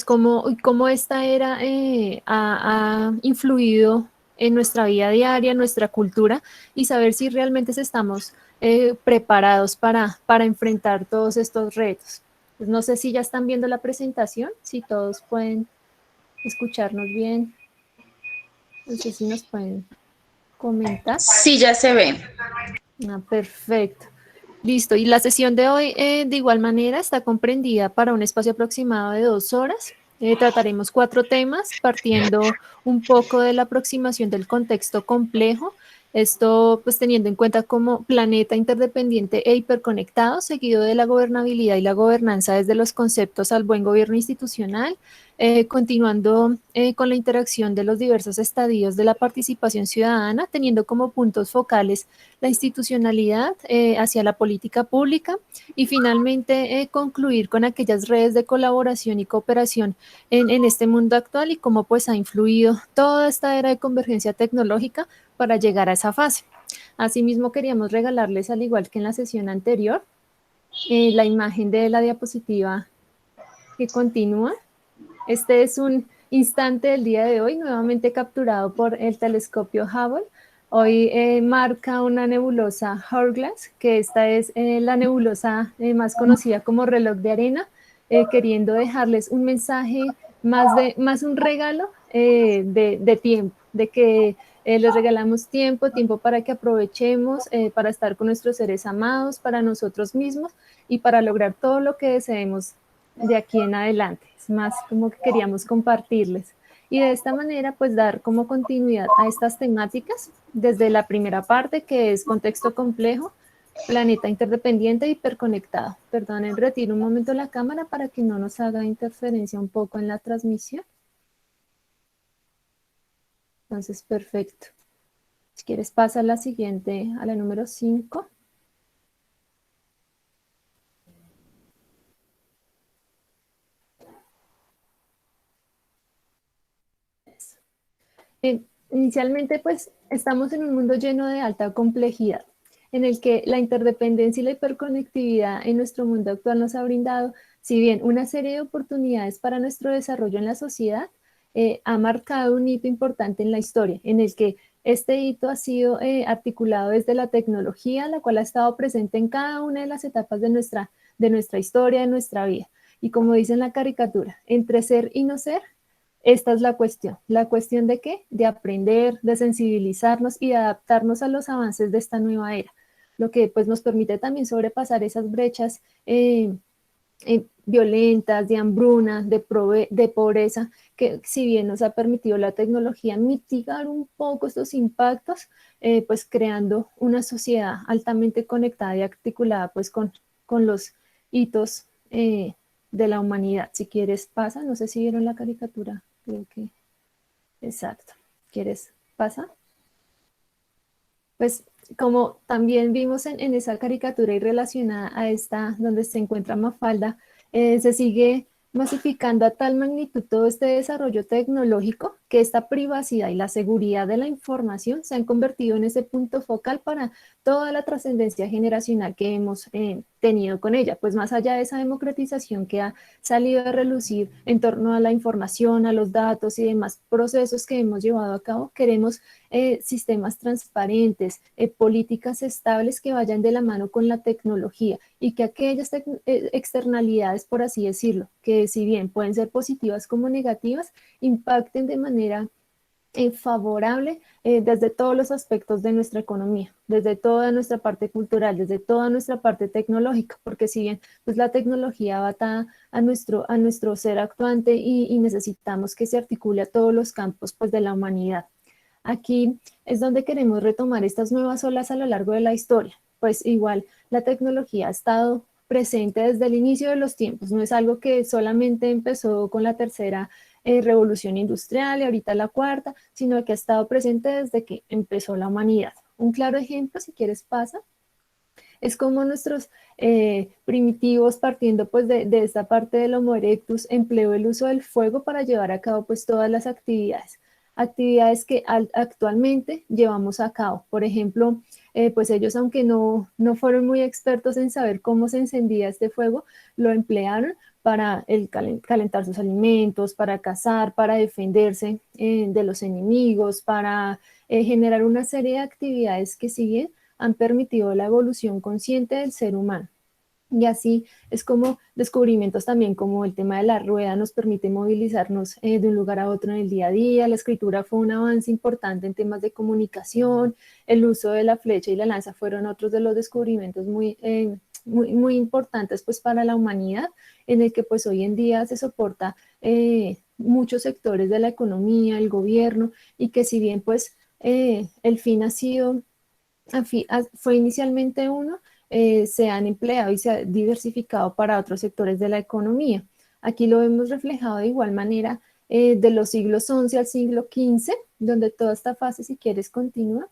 pues cómo esta era ha influido en nuestra vida diaria, en nuestra cultura, y saber si realmente estamos preparados para enfrentar todos estos retos. Pues no sé si ya están viendo la presentación, si todos pueden escucharnos bien, no sé si nos pueden comentar. Sí, ya se ve. Ah, perfecto. Listo. Y la sesión de hoy, de igual manera, está comprendida para un espacio aproximado de 2 horas. Trataremos 4 temas, partiendo un poco de la aproximación del contexto complejo. Esto, pues, teniendo en cuenta como planeta interdependiente e hiperconectado, seguido de la gobernabilidad y la gobernanza desde los conceptos al buen gobierno institucional, continuando con la interacción de los diversos estadios de la participación ciudadana, teniendo como puntos focales la institucionalidad hacia la política pública y finalmente concluir con aquellas redes de colaboración y cooperación en este mundo actual y cómo pues ha influido toda esta era de convergencia tecnológica para llegar a esa fase. Asimismo, queríamos regalarles, al igual que en la sesión anterior, la imagen de la diapositiva que continúa. Este es un instante del día de hoy, nuevamente capturado por el telescopio Hubble. Hoy marca una nebulosa Hourglass, que esta es la nebulosa más conocida como reloj de arena, queriendo dejarles un mensaje más un regalo de tiempo, de que les regalamos tiempo para que aprovechemos, para estar con nuestros seres amados, para nosotros mismos y para lograr todo lo que deseemos de aquí en adelante. Es más como que queríamos compartirles. Y de esta manera, pues dar como continuidad a estas temáticas desde la primera parte, que es contexto complejo, planeta interdependiente e hiperconectado. Perdonen, retiro un momento la cámara para que no nos haga interferencia un poco en la transmisión. Entonces, perfecto. Si quieres, pasa a la siguiente, a la número 5. Inicialmente, pues, estamos en un mundo lleno de alta complejidad, en el que la interdependencia y la hiperconectividad en nuestro mundo actual nos ha brindado, si bien una serie de oportunidades para nuestro desarrollo en la sociedad, ha marcado un hito importante en la historia, en el que este hito ha sido articulado desde la tecnología, la cual ha estado presente en cada una de las etapas de nuestra historia, de nuestra vida. Y como dice en la caricatura, entre ser y no ser, esta es la cuestión de qué, de aprender, de sensibilizarnos y de adaptarnos a los avances de esta nueva era, lo que pues nos permite también sobrepasar esas brechas violentas, de hambruna, de pobreza, que si bien nos ha permitido la tecnología mitigar un poco estos impactos, pues creando una sociedad altamente conectada y articulada pues con los hitos de la humanidad. Si quieres, pasa, no sé si vieron la caricatura. Creo que, exacto. ¿Quieres? ¿Pasa? Pues como también vimos en esa caricatura y relacionada a esta, donde se encuentra Mafalda, se sigue masificando a tal magnitud todo este desarrollo tecnológico que esta privacidad y la seguridad de la información se han convertido en ese punto focal para toda la trascendencia generacional que hemos tenido con ella. Pues más allá de esa democratización que ha salido a relucir en torno a la información, a los datos y demás procesos que hemos llevado a cabo, queremos sistemas transparentes, políticas estables que vayan de la mano con la tecnología y que aquellas externalidades, por así decirlo, que si bien pueden ser positivas como negativas, impacten de manera favorable desde todos los aspectos de nuestra economía, desde toda nuestra parte cultural, desde toda nuestra parte tecnológica, porque si bien pues, la tecnología va a nuestro ser actuante y necesitamos que se articule a todos los campos pues, de la humanidad. Aquí es donde queremos retomar estas nuevas olas a lo largo de la historia, pues igual la tecnología ha estado presente desde el inicio de los tiempos, no es algo que solamente empezó con la tercera revolución industrial y ahorita la cuarta, sino que ha estado presente desde que empezó la humanidad. Un claro ejemplo, si quieres, pasa, es como nuestros primitivos, partiendo pues de esta parte del Homo erectus, empleó el uso del fuego para llevar a cabo pues todas las actividades que actualmente llevamos a cabo. Por ejemplo, pues ellos, aunque no fueron muy expertos en saber cómo se encendía este fuego, lo emplearon para calentar sus alimentos, para cazar, para defenderse de los enemigos, para generar una serie de actividades que si bien han permitido la evolución consciente del ser humano. Y así es como descubrimientos también como el tema de la rueda nos permite movilizarnos de un lugar a otro en el día a día. La escritura fue un avance importante en temas de comunicación. El uso de la flecha y la lanza fueron otros de los descubrimientos muy importantes pues para la humanidad, en el que pues hoy en día se soporta muchos sectores de la economía, el gobierno, y que si bien pues el fin ha sido fue inicialmente uno, se han empleado y se ha diversificado para otros sectores de la economía. Aquí lo vemos reflejado de igual manera de los siglos XI al siglo XV, donde toda esta fase, si quieres, continúa,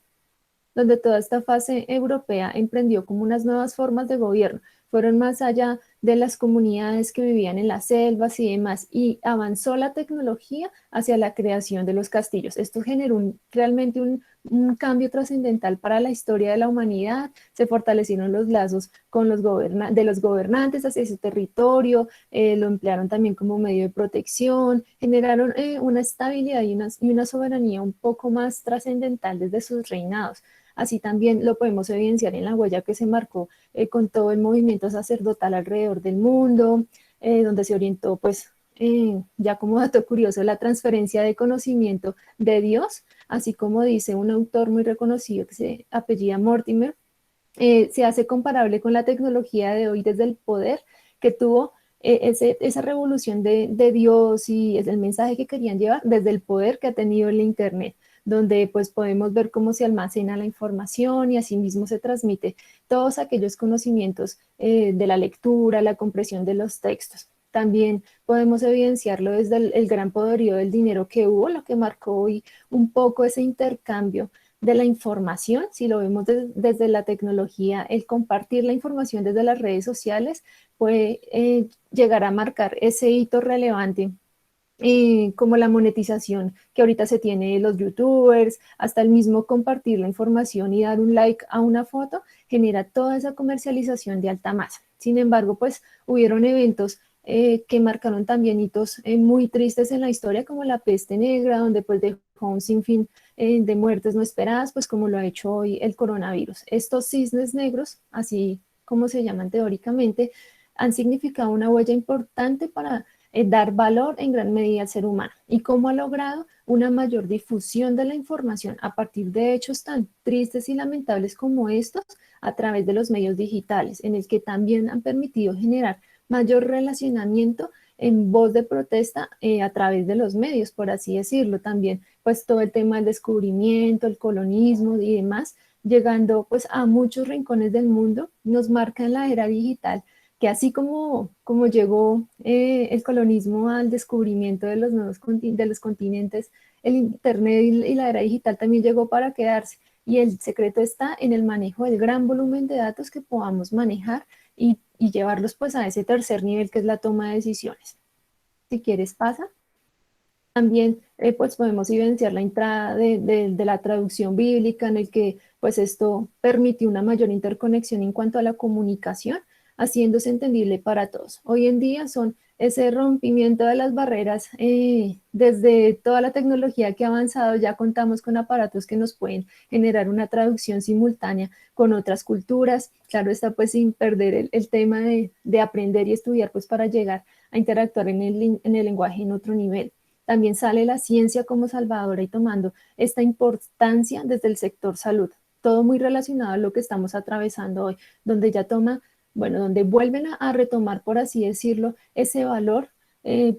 donde toda esta fase europea emprendió como unas nuevas formas de gobierno, fueron más allá de las comunidades que vivían en las selvas y demás, y avanzó la tecnología hacia la creación de los castillos. Esto generó realmente un cambio trascendental para la historia de la humanidad, se fortalecieron los lazos con de los gobernantes hacia su territorio, lo emplearon también como medio de protección, generaron una estabilidad y una soberanía un poco más trascendental desde sus reinados. Así también lo podemos evidenciar en la huella que se marcó con todo el movimiento sacerdotal alrededor del mundo, donde se orientó, pues, ya como dato curioso, la transferencia de conocimiento de Dios, así como dice un autor muy reconocido que se apellida Mortimer, se hace comparable con la tecnología de hoy desde el poder que tuvo esa revolución de Dios y es el mensaje que querían llevar desde el poder que ha tenido el Internet, donde pues podemos ver cómo se almacena la información y asimismo se transmite todos aquellos conocimientos de la lectura, la compresión de los textos. También podemos evidenciarlo desde el gran poderío del dinero que hubo, lo que marcó hoy un poco ese intercambio de la información, si lo vemos desde la tecnología, el compartir la información desde las redes sociales puede llegar a marcar ese hito relevante como la monetización que ahorita se tiene de los youtubers, hasta el mismo compartir la información y dar un like a una foto, genera toda esa comercialización de alta masa. Sin embargo, pues hubieron eventos que marcaron también hitos muy tristes en la historia, como la peste negra, donde pues dejó un sinfín de muertes no esperadas, pues como lo ha hecho hoy el coronavirus. Estos cisnes negros, así como se llaman teóricamente, han significado una huella importante para dar valor en gran medida al ser humano y cómo ha logrado una mayor difusión de la información a partir de hechos tan tristes y lamentables como estos a través de los medios digitales, en el que también han permitido generar mayor relacionamiento en voz de protesta a través de los medios, por así decirlo, también pues todo el tema del descubrimiento, el colonismo y demás, llegando pues a muchos rincones del mundo, nos marca en la era digital que así como llegó el colonismo al descubrimiento de los nuevos de los continentes, el Internet y la era digital también llegó para quedarse. Y el secreto está en el manejo del gran volumen de datos que podamos manejar y llevarlos pues a ese tercer nivel que es la toma de decisiones. Si quieres, pasa. También pues podemos evidenciar la entrada de la traducción bíblica en el que pues esto permitió una mayor interconexión en cuanto a la comunicación, haciéndose entendible para todos. Hoy en día son ese rompimiento de las barreras, desde toda la tecnología que ha avanzado, ya contamos con aparatos que nos pueden generar una traducción simultánea con otras culturas, claro está pues sin perder el tema de aprender y estudiar pues para llegar a interactuar en el lenguaje en otro nivel. También sale la ciencia como salvadora y tomando esta importancia desde el sector salud. Todo muy relacionado a lo que estamos atravesando hoy, donde ya toma, bueno, donde vuelven a retomar, por así decirlo, ese valor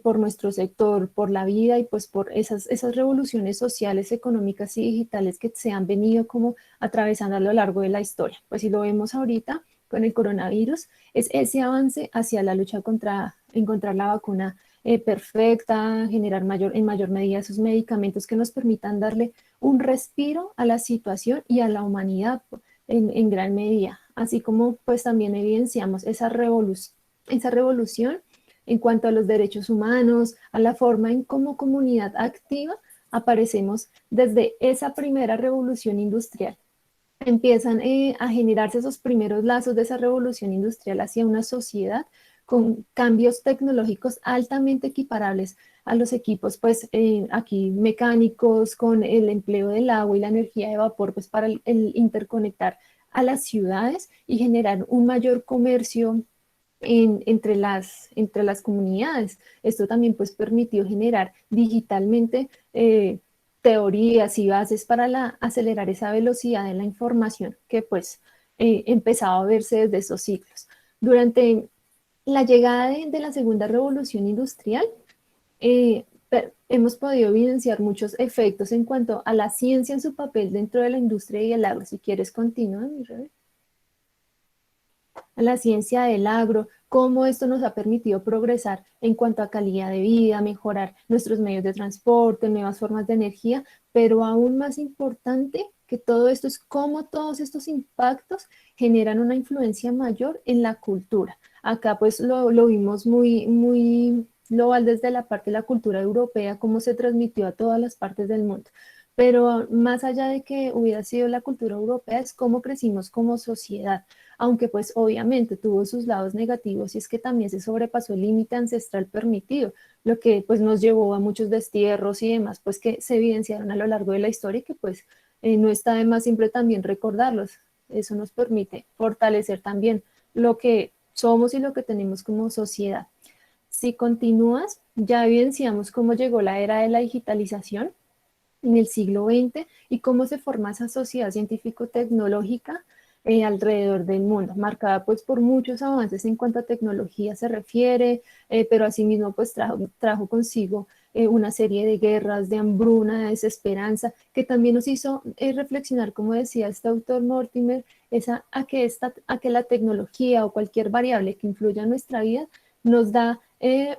por nuestro sector, por la vida y pues por esas revoluciones sociales, económicas y digitales que se han venido como atravesando a lo largo de la historia. Pues si lo vemos ahorita con el coronavirus, es ese avance hacia la lucha contra encontrar la vacuna perfecta, generar en mayor medida esos medicamentos que nos permitan darle un respiro a la situación y a la humanidad en gran medida, así como pues también evidenciamos esa revolución en cuanto a los derechos humanos, a la forma en cómo comunidad activa aparecemos desde esa primera revolución industrial. Empiezan a generarse esos primeros lazos de esa revolución industrial hacia una sociedad con cambios tecnológicos altamente equiparables a los equipos, pues aquí mecánicos, con el empleo del agua y la energía de vapor, pues para el interconectar a las ciudades y generar un mayor comercio entre las comunidades. Esto también pues permitió generar digitalmente teorías y bases para acelerar esa velocidad de la información que pues empezaba a verse desde esos ciclos. Durante la llegada de la segunda revolución industrial, hemos podido evidenciar muchos efectos en cuanto a la ciencia en su papel dentro de la industria y el agro. Si quieres, continúa, mi Rebe. A la ciencia del agro, cómo esto nos ha permitido progresar en cuanto a calidad de vida, mejorar nuestros medios de transporte, nuevas formas de energía, pero aún más importante que todo esto es cómo todos estos impactos generan una influencia mayor en la cultura. Acá pues lo vimos muy global desde la parte de la cultura europea, cómo se transmitió a todas las partes del mundo. Pero más allá de que hubiera sido la cultura europea, es cómo crecimos como sociedad, aunque pues obviamente tuvo sus lados negativos y es que también se sobrepasó el límite ancestral permitido, lo que pues nos llevó a muchos destierros y demás, pues que se evidenciaron a lo largo de la historia y que pues no está de más siempre también recordarlos. Eso nos permite fortalecer también lo que somos y lo que tenemos como sociedad. Si continúas, ya evidenciamos cómo llegó la era de la digitalización en el siglo XX y cómo se forma esa sociedad científico-tecnológica alrededor del mundo, marcada pues por muchos avances en cuanto a tecnología se refiere, pero asimismo pues trajo consigo una serie de guerras, de hambruna, de desesperanza, que también nos hizo reflexionar, como decía este autor Mortimer, a que la tecnología o cualquier variable que influya en nuestra vida nos da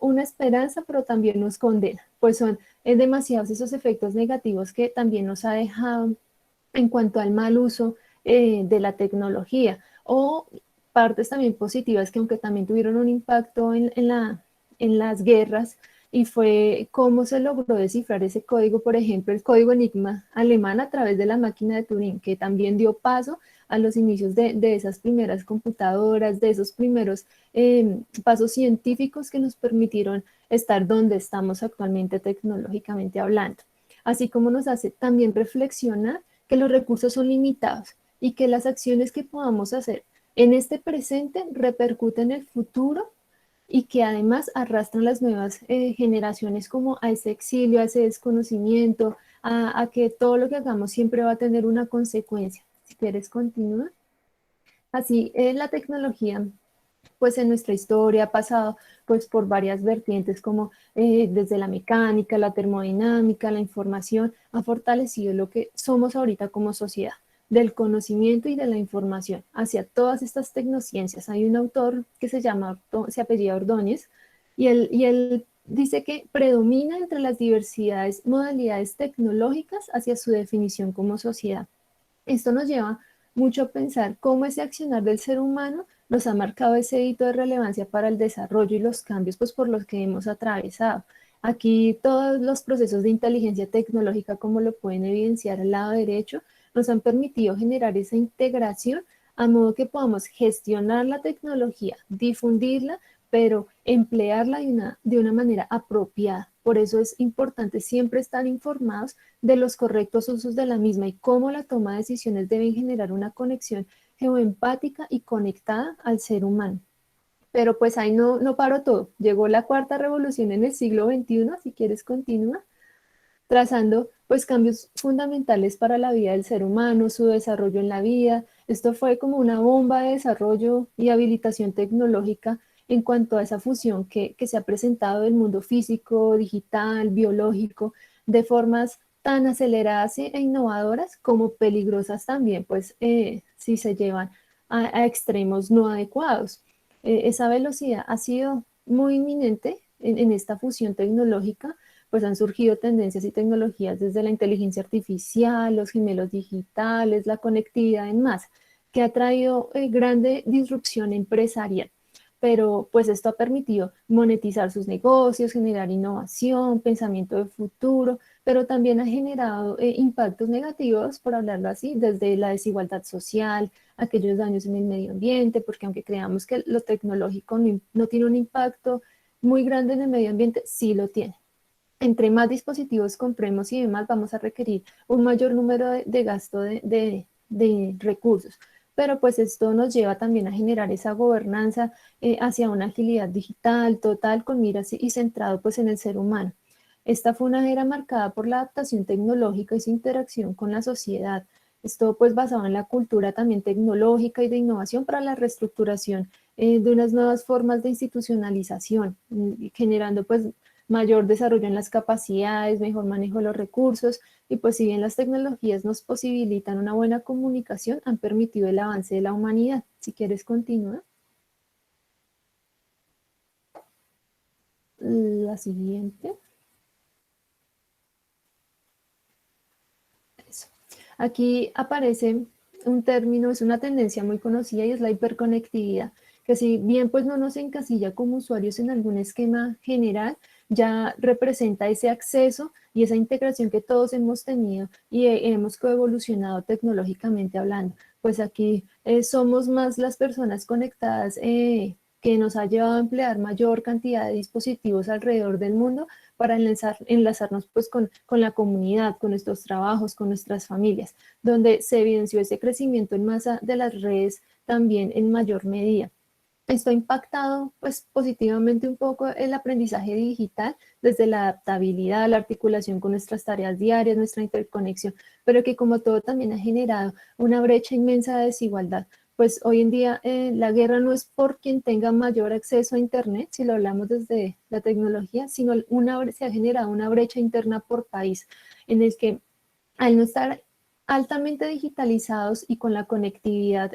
una esperanza, pero también nos condena, pues son demasiados esos efectos negativos que también nos ha dejado en cuanto al mal uso de la tecnología o partes también positivas que aunque también tuvieron un impacto en las guerras y fue cómo se logró descifrar ese código, por ejemplo, el código Enigma alemán a través de la máquina de Turing, que también dio paso a los inicios de esas primeras computadoras, de esos primeros pasos científicos que nos permitieron estar donde estamos actualmente tecnológicamente hablando. Así como nos hace también reflexionar que los recursos son limitados y que las acciones que podamos hacer en este presente repercuten en el futuro y que además arrastran las nuevas generaciones como a ese exilio, a ese desconocimiento, a que todo lo que hagamos siempre va a tener una consecuencia. Si quieres, continúa. Así, la tecnología pues en nuestra historia ha pasado pues por varias vertientes como desde la mecánica, la termodinámica, la información, ha fortalecido lo que somos ahorita como sociedad, del conocimiento y de la información hacia todas estas tecnociencias. Hay un autor que se apellida Ordóñez y él dice que predomina entre las diversidades, modalidades tecnológicas hacia su definición como sociedad. Esto nos lleva mucho a pensar cómo ese accionar del ser humano nos ha marcado ese hito de relevancia para el desarrollo y los cambios pues, por los que hemos atravesado. Aquí todos los procesos de inteligencia tecnológica, como lo pueden evidenciar al lado derecho, nos han permitido generar esa integración a modo que podamos gestionar la tecnología, difundirla, pero emplearla de una manera apropiada. Por eso es importante siempre estar informados de los correctos usos de la misma y cómo la toma de decisiones deben generar una conexión geoempática y conectada al ser humano. Pero pues ahí no paró todo. Llegó la cuarta revolución en el siglo XXI, si quieres continúa, trazando pues cambios fundamentales para la vida del ser humano, su desarrollo en la vida. Esto fue como una bomba de desarrollo y habilitación tecnológica en cuanto a esa fusión que se ha presentado del mundo físico, digital, biológico, de formas tan aceleradas e innovadoras como peligrosas también, pues si se llevan a extremos no adecuados. Esa velocidad ha sido muy inminente en esta fusión tecnológica, pues han surgido tendencias y tecnologías desde la inteligencia artificial, los gemelos digitales, la conectividad en masa, que ha traído grande disrupción empresarial. Pero pues esto ha permitido monetizar sus negocios, generar innovación, pensamiento de futuro, pero también ha generado impactos negativos, por hablarlo así, desde la desigualdad social, aquellos daños en el medio ambiente, porque aunque creamos que lo tecnológico no tiene un impacto muy grande en el medio ambiente, sí lo tiene. Entre más dispositivos compremos y demás, vamos a requerir un mayor número de gasto de recursos. Pero pues esto nos lleva también a generar esa gobernanza hacia una agilidad digital total con miras y centrado pues en el ser humano. Esta fue una era marcada por la adaptación tecnológica y su interacción con la sociedad. Esto pues basado en la cultura también tecnológica y de innovación para la reestructuración de unas nuevas formas de institucionalización, generando pues mayor desarrollo en las capacidades, mejor manejo de los recursos y pues si bien las tecnologías nos posibilitan una buena comunicación, han permitido el avance de la humanidad. Si quieres continuar. La siguiente. Eso. Aquí aparece un término, es una tendencia muy conocida y es la hiperconectividad, que si bien pues no nos encasilla como usuarios en algún esquema general, ya representa ese acceso y esa integración que todos hemos tenido y hemos coevolucionado tecnológicamente hablando. Pues aquí somos más las personas conectadas que nos ha llevado a emplear mayor cantidad de dispositivos alrededor del mundo para enlazarnos pues con la comunidad, con nuestros trabajos, con nuestras familias, donde se evidenció ese crecimiento en masa de las redes también en mayor medida. Esto ha impactado pues, positivamente un poco el aprendizaje digital desde la adaptabilidad, la articulación con nuestras tareas diarias, nuestra interconexión, pero que como todo también ha generado una brecha inmensa de desigualdad. Pues hoy en día la guerra no es por quien tenga mayor acceso a Internet, si lo hablamos desde la tecnología, sino se ha generado una brecha interna por país en el que al no estar altamente digitalizados y con la conectividad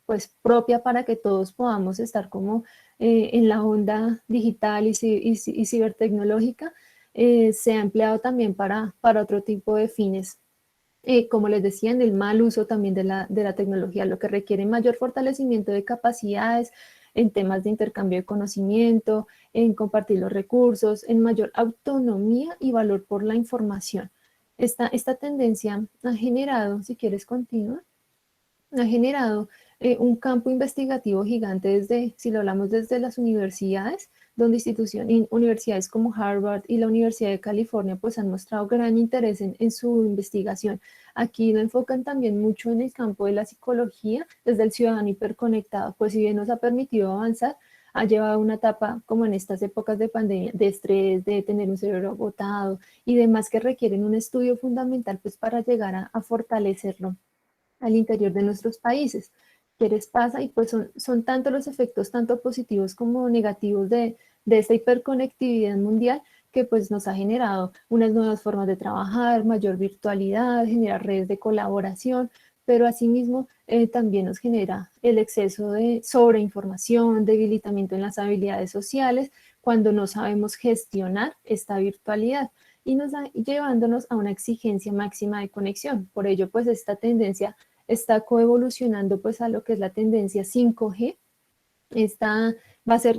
pues propia para que todos podamos estar como en la onda digital y cibertecnológica, se ha empleado también para otro tipo de fines. Como les decía, en el mal uso también de la tecnología, lo que requiere mayor fortalecimiento de capacidades en temas de intercambio de conocimiento, en compartir los recursos, en mayor autonomía y valor por la información. Esta tendencia ha generado, si quieres continuar, ha generado un campo investigativo gigante desde, si lo hablamos desde las universidades, donde universidades como Harvard y la Universidad de California pues han mostrado gran interés en su investigación. Aquí lo enfocan también mucho en el campo de la psicología, desde el ciudadano hiperconectado, pues si bien nos ha permitido avanzar, ha llevado una etapa como en estas épocas de pandemia, de estrés, de tener un cerebro agotado y demás que requieren un estudio fundamental pues para llegar a fortalecerlo al interior de nuestros países. ¿Qué les pasa? Y pues son tanto los efectos, tanto positivos como negativos de esta hiperconectividad mundial que pues nos ha generado unas nuevas formas de trabajar, mayor virtualidad, generar redes de colaboración, pero asimismo también nos genera el exceso de sobreinformación, debilitamiento en las habilidades sociales, cuando no sabemos gestionar esta virtualidad y llevándonos a una exigencia máxima de conexión. Por ello, pues esta tendencia está coevolucionando pues a lo que es la tendencia 5G. Esta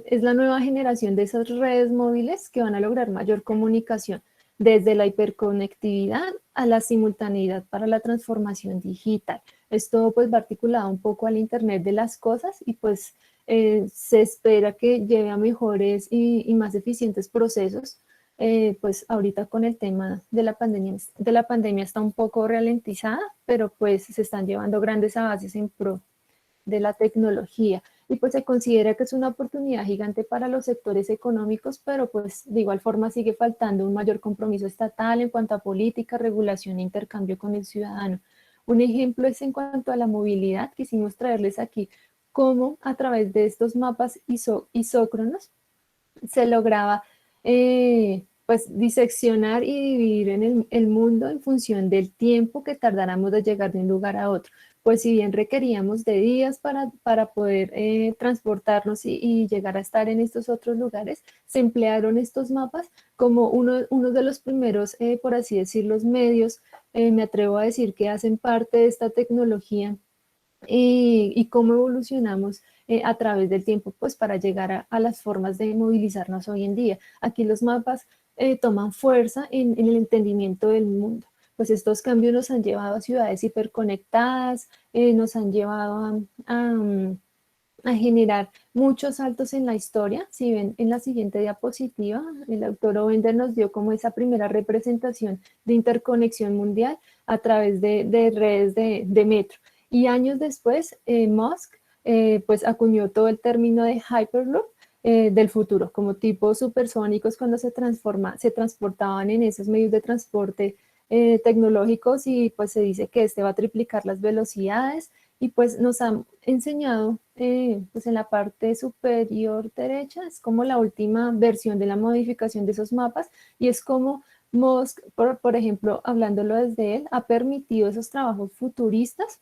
es la nueva generación de esas redes móviles que van a lograr mayor comunicación desde la hiperconectividad a la simultaneidad para la transformación digital. Esto pues va articulado un poco al Internet de las cosas y pues se espera que lleve a mejores y más eficientes procesos. Pues ahorita con el tema de la pandemia está un poco ralentizada, pero pues se están llevando grandes avances en pro de la tecnología y pues se considera que es una oportunidad gigante para los sectores económicos, pero pues de igual forma sigue faltando un mayor compromiso estatal en cuanto a política, regulación e intercambio con el ciudadano. Un ejemplo es en cuanto a la movilidad, quisimos traerles aquí cómo a través de estos mapas isócronos se lograba pues diseccionar y dividir en el mundo en función del tiempo que tardáramos de llegar de un lugar a otro. Pues si bien requeríamos de días para poder transportarnos y llegar a estar en estos otros lugares, se emplearon estos mapas como uno de los primeros, por así decirlo, medios, me atrevo a decir que hacen parte de esta tecnología y cómo evolucionamos a través del tiempo, pues para llegar a las formas de movilizarnos hoy en día. Aquí los mapas toman fuerza en el entendimiento del mundo, pues estos cambios nos han llevado a ciudades hiperconectadas, nos han llevado a generar muchos saltos en la historia. Si ven en la siguiente diapositiva, el autor Ovender nos dio como esa primera representación de interconexión mundial a través de redes de metro. Y años después, Musk pues acuñó todo el término de Hyperloop del futuro, como tipos supersónicos cuando se transportaban en esos medios de transporte tecnológicos, y pues se dice que este va a triplicar las velocidades. Y pues nos han enseñado, pues en la parte superior derecha, es como la última versión de la modificación de esos mapas, y es como Musk, por ejemplo, hablándolo desde él, ha permitido esos trabajos futuristas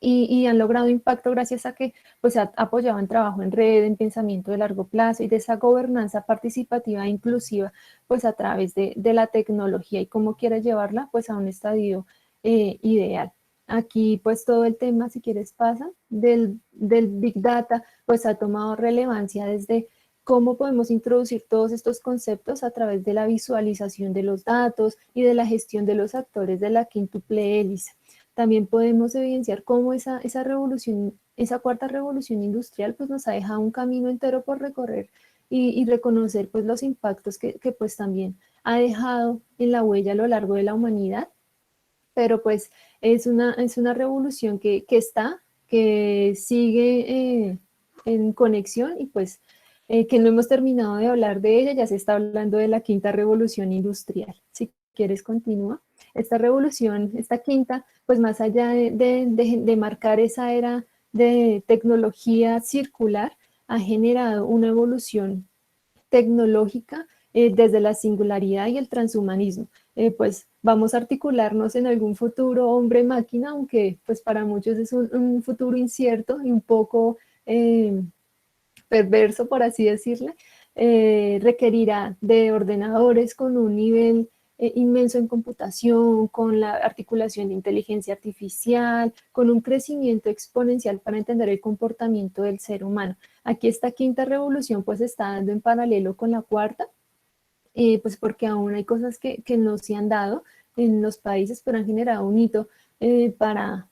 y han logrado impacto gracias a que pues apoyaban trabajo en red, en pensamiento de largo plazo y de esa gobernanza participativa e inclusiva, pues a través de la tecnología, y cómo quiere llevarla pues a un estadio ideal. Aquí pues todo el tema, si quieres pasa, del Big Data, pues ha tomado relevancia desde cómo podemos introducir todos estos conceptos a través de la visualización de los datos y de la gestión de los actores de la quíntuple hélice. También podemos evidenciar cómo esa revolución, esa cuarta revolución industrial, pues nos ha dejado un camino entero por recorrer y reconocer pues los impactos que pues también ha dejado en la huella a lo largo de la humanidad. Pero pues es una revolución que sigue en conexión, y pues que no hemos terminado de hablar de ella, ya se está hablando de la quinta revolución industrial. Si quieres, continúa. Esta revolución, esta quinta, pues más allá de marcar esa era de tecnología circular, ha generado una evolución tecnológica desde la singularidad y el transhumanismo. Pues vamos a articularnos en algún futuro hombre-máquina, aunque pues para muchos es un futuro incierto y un poco perverso, por así decirle. Requerirá de ordenadores con un nivel inmenso en computación, con la articulación de inteligencia artificial, con un crecimiento exponencial para entender el comportamiento del ser humano. Aquí esta quinta revolución pues está dando en paralelo con la cuarta, pues porque aún hay cosas que no se han dado en los países, pero han generado un hito para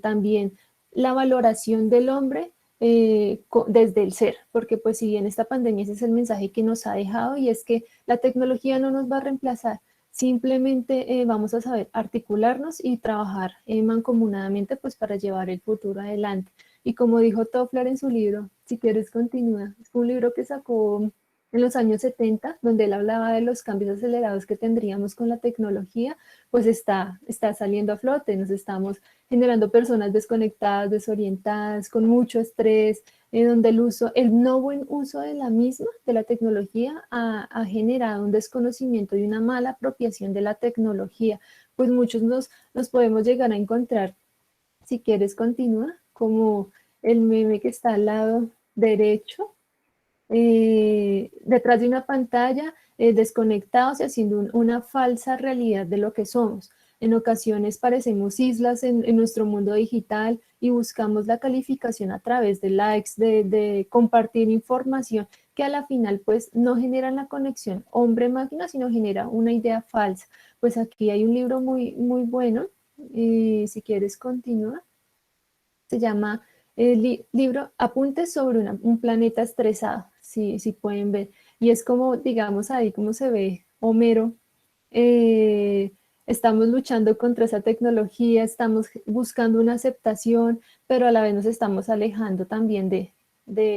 también la valoración del hombre desde el ser, porque pues si bien esta pandemia ese es el mensaje que nos ha dejado, y es que la tecnología no nos va a reemplazar, simplemente vamos a saber articularnos y trabajar mancomunadamente pues para llevar el futuro adelante. Y como dijo Toffler en su libro, si quieres continúa, es un libro que sacó en los años 70, donde él hablaba de los cambios acelerados que tendríamos con la tecnología, pues está saliendo a flote. Nos estamos generando personas desconectadas, desorientadas, con mucho estrés, donde el no buen uso de la misma, de la tecnología, ha generado un desconocimiento y una mala apropiación de la tecnología. Pues muchos nos podemos llegar a encontrar, si quieres continúa, como el meme que está al lado derecho, detrás de una pantalla, desconectados y haciendo una falsa realidad de lo que somos. En ocasiones parecemos islas en nuestro mundo digital y buscamos la calificación a través de likes, de compartir información que a la final pues no generan la conexión hombre-máquina, sino genera una idea falsa. Pues aquí hay un libro muy bueno, si quieres continúa, se llama el libro Apuntes sobre un planeta estresado, si pueden ver. Y es como, digamos, ahí como se ve Homero, eh, estamos luchando contra esa tecnología, estamos buscando una aceptación, pero a la vez nos estamos alejando también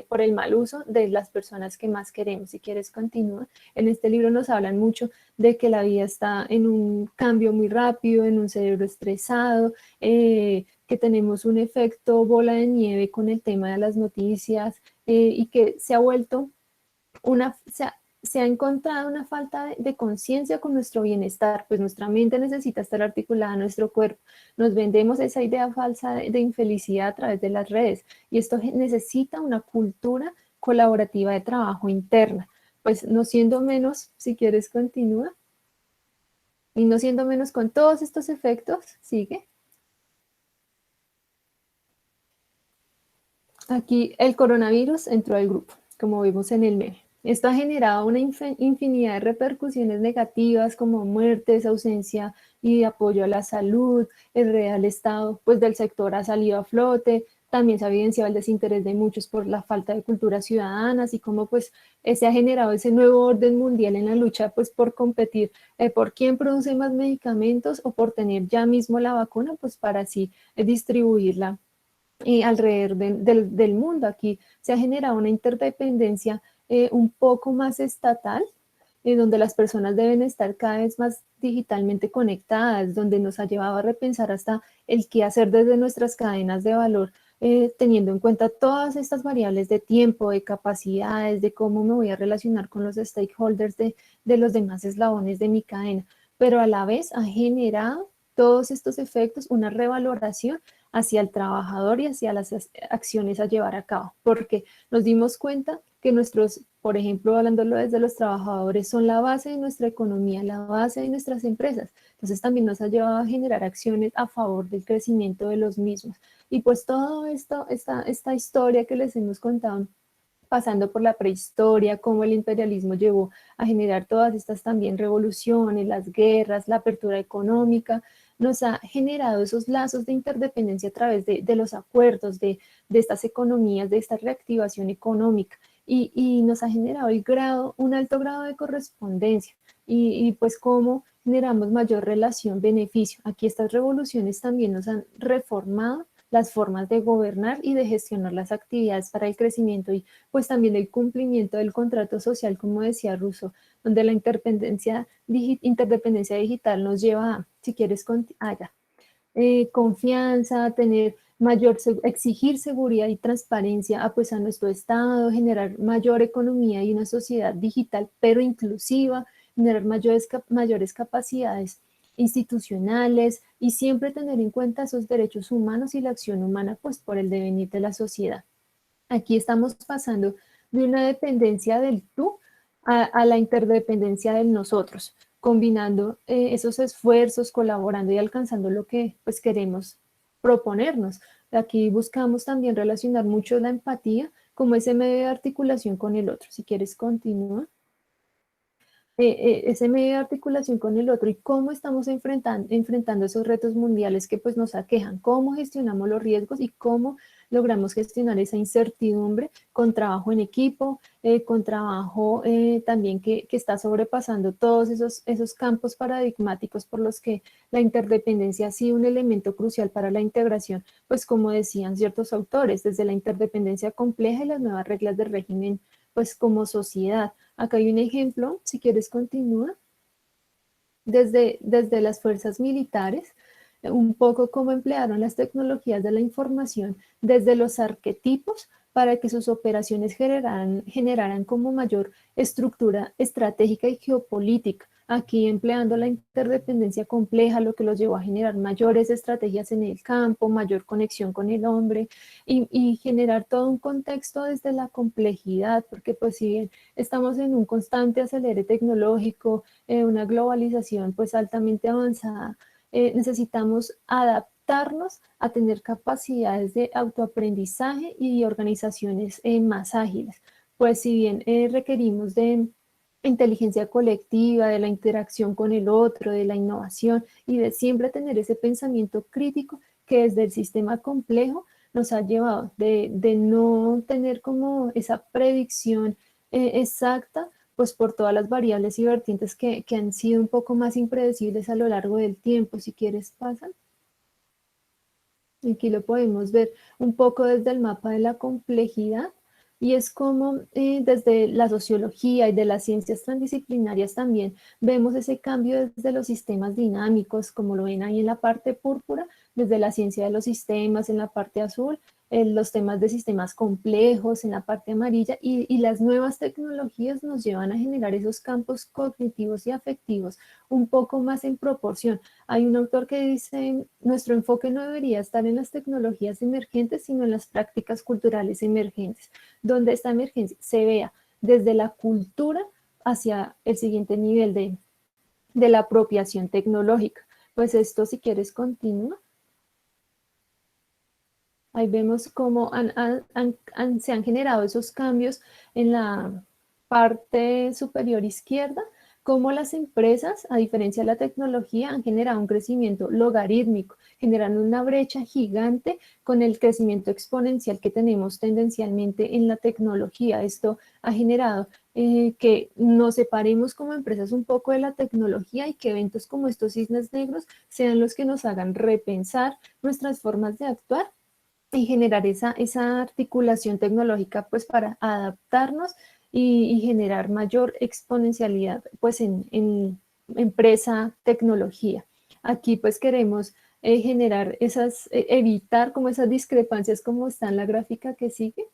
por el mal uso de las personas que más queremos. Si quieres, continúa. En este libro nos hablan mucho de que la vida está en un cambio muy rápido, en un cerebro estresado, que tenemos un efecto bola de nieve con el tema de las noticias, y que se ha vuelto se ha encontrado una falta de conciencia con nuestro bienestar, pues nuestra mente necesita estar articulada a nuestro cuerpo. Nos vendemos esa idea falsa de infelicidad a través de las redes, y esto necesita una cultura colaborativa de trabajo interna. Pues no siendo menos, si quieres continúa, y no siendo menos con todos estos efectos, sigue. Aquí el coronavirus entró al grupo, como vimos en el meme. Esto ha generado una infinidad de repercusiones negativas como muertes, ausencia y apoyo a la salud, el real estado pues, del sector ha salido a flote, también se ha evidenciado el desinterés de muchos por la falta de cultura ciudadana, así como pues se ha generado ese nuevo orden mundial en la lucha pues por competir por quién produce más medicamentos o por tener ya mismo la vacuna pues para así distribuirla alrededor del mundo. Aquí se ha generado una interdependencia un poco más estatal, donde las personas deben estar cada vez más digitalmente conectadas, donde nos ha llevado a repensar hasta el qué hacer desde nuestras cadenas de valor, teniendo en cuenta todas estas variables de tiempo, de capacidades, de cómo me voy a relacionar con los stakeholders de los demás eslabones de mi cadena, pero a la vez ha generado todos estos efectos una revaloración hacia el trabajador y hacia las acciones a llevar a cabo, porque nos dimos cuenta que nuestros, por ejemplo, hablándolo desde los trabajadores, son la base de nuestra economía, la base de nuestras empresas. Entonces también nos ha llevado a generar acciones a favor del crecimiento de los mismos. Y pues todo esto, esta historia que les hemos contado, pasando por la prehistoria, cómo el imperialismo llevó a generar todas estas también revoluciones, las guerras, la apertura económica, nos ha generado esos lazos de interdependencia a través de los acuerdos, de estas economías, de esta reactivación económica, y nos ha generado un alto grado de correspondencia, y pues cómo generamos mayor relación-beneficio. Aquí estas revoluciones también nos han reformado las formas de gobernar y de gestionar las actividades para el crecimiento y pues también el cumplimiento del contrato social, como decía Rousseau, donde la interdependencia digital nos lleva a, si quieres, confianza, tener exigir seguridad y transparencia pues, a nuestro Estado, generar mayor economía y una sociedad digital, pero inclusiva, generar mayores capacidades institucionales y siempre tener en cuenta esos derechos humanos y la acción humana pues por el devenir de la sociedad. Aquí estamos pasando de una dependencia del tú a la interdependencia del nosotros, combinando esos esfuerzos, colaborando y alcanzando lo que pues queremos proponernos. Aquí buscamos también relacionar mucho la empatía como ese medio de articulación con el otro. Si quieres, continúa. Ese medio de articulación con el otro y cómo estamos enfrentando esos retos mundiales que pues nos aquejan, cómo gestionamos los riesgos y cómo logramos gestionar esa incertidumbre con trabajo en equipo, con trabajo también que está sobrepasando todos esos campos paradigmáticos por los que la interdependencia ha sido un elemento crucial para la integración, pues como decían ciertos autores, desde la interdependencia compleja y las nuevas reglas de régimen, pues como sociedad. Acá hay un ejemplo, si quieres continúa, desde las fuerzas militares, un poco cómo emplearon las tecnologías de la información desde los arquetipos para que sus operaciones generaran como mayor estructura estratégica y geopolítica. Aquí empleando la interdependencia compleja, lo que los llevó a generar mayores estrategias en el campo, mayor conexión con el hombre y generar todo un contexto desde la complejidad, porque pues si bien estamos en un constante acelere tecnológico, una globalización pues altamente avanzada, necesitamos adaptarnos a tener capacidades de autoaprendizaje y de organizaciones más ágiles. Pues si bien requerimos de inteligencia colectiva, de la interacción con el otro, de la innovación y de siempre tener ese pensamiento crítico que desde el sistema complejo nos ha llevado de no tener como esa predicción exacta, pues por todas las variables y vertientes que han sido un poco más impredecibles a lo largo del tiempo. Si quieres, pasan. Aquí lo podemos ver un poco desde el mapa de la complejidad y es como desde la sociología y de las ciencias transdisciplinarias también vemos ese cambio desde los sistemas dinámicos, como lo ven ahí en la parte púrpura, desde la ciencia de los sistemas en la parte azul, los temas de sistemas complejos en la parte amarilla y las nuevas tecnologías nos llevan a generar esos campos cognitivos y afectivos un poco más en proporción. Hay un autor que dice, nuestro enfoque no debería estar en las tecnologías emergentes, sino en las prácticas culturales emergentes, donde esta emergencia se vea desde la cultura hacia el siguiente nivel de la apropiación tecnológica. Pues esto, si quieres, continúa. Ahí vemos cómo se han generado esos cambios en parte superior izquierda, cómo las empresas, a diferencia de la tecnología, han generado un crecimiento logarítmico, generando una brecha gigante con el crecimiento exponencial que tenemos tendencialmente en la tecnología. Esto ha generado que nos separemos como empresas un poco de la tecnología y que eventos como estos cisnes negros sean los que nos hagan repensar nuestras formas de actuar y generar esa articulación tecnológica pues para adaptarnos y generar mayor exponencialidad pues en empresa, tecnología. Aquí pues queremos generar evitar como esas discrepancias como está en la gráfica que sigue.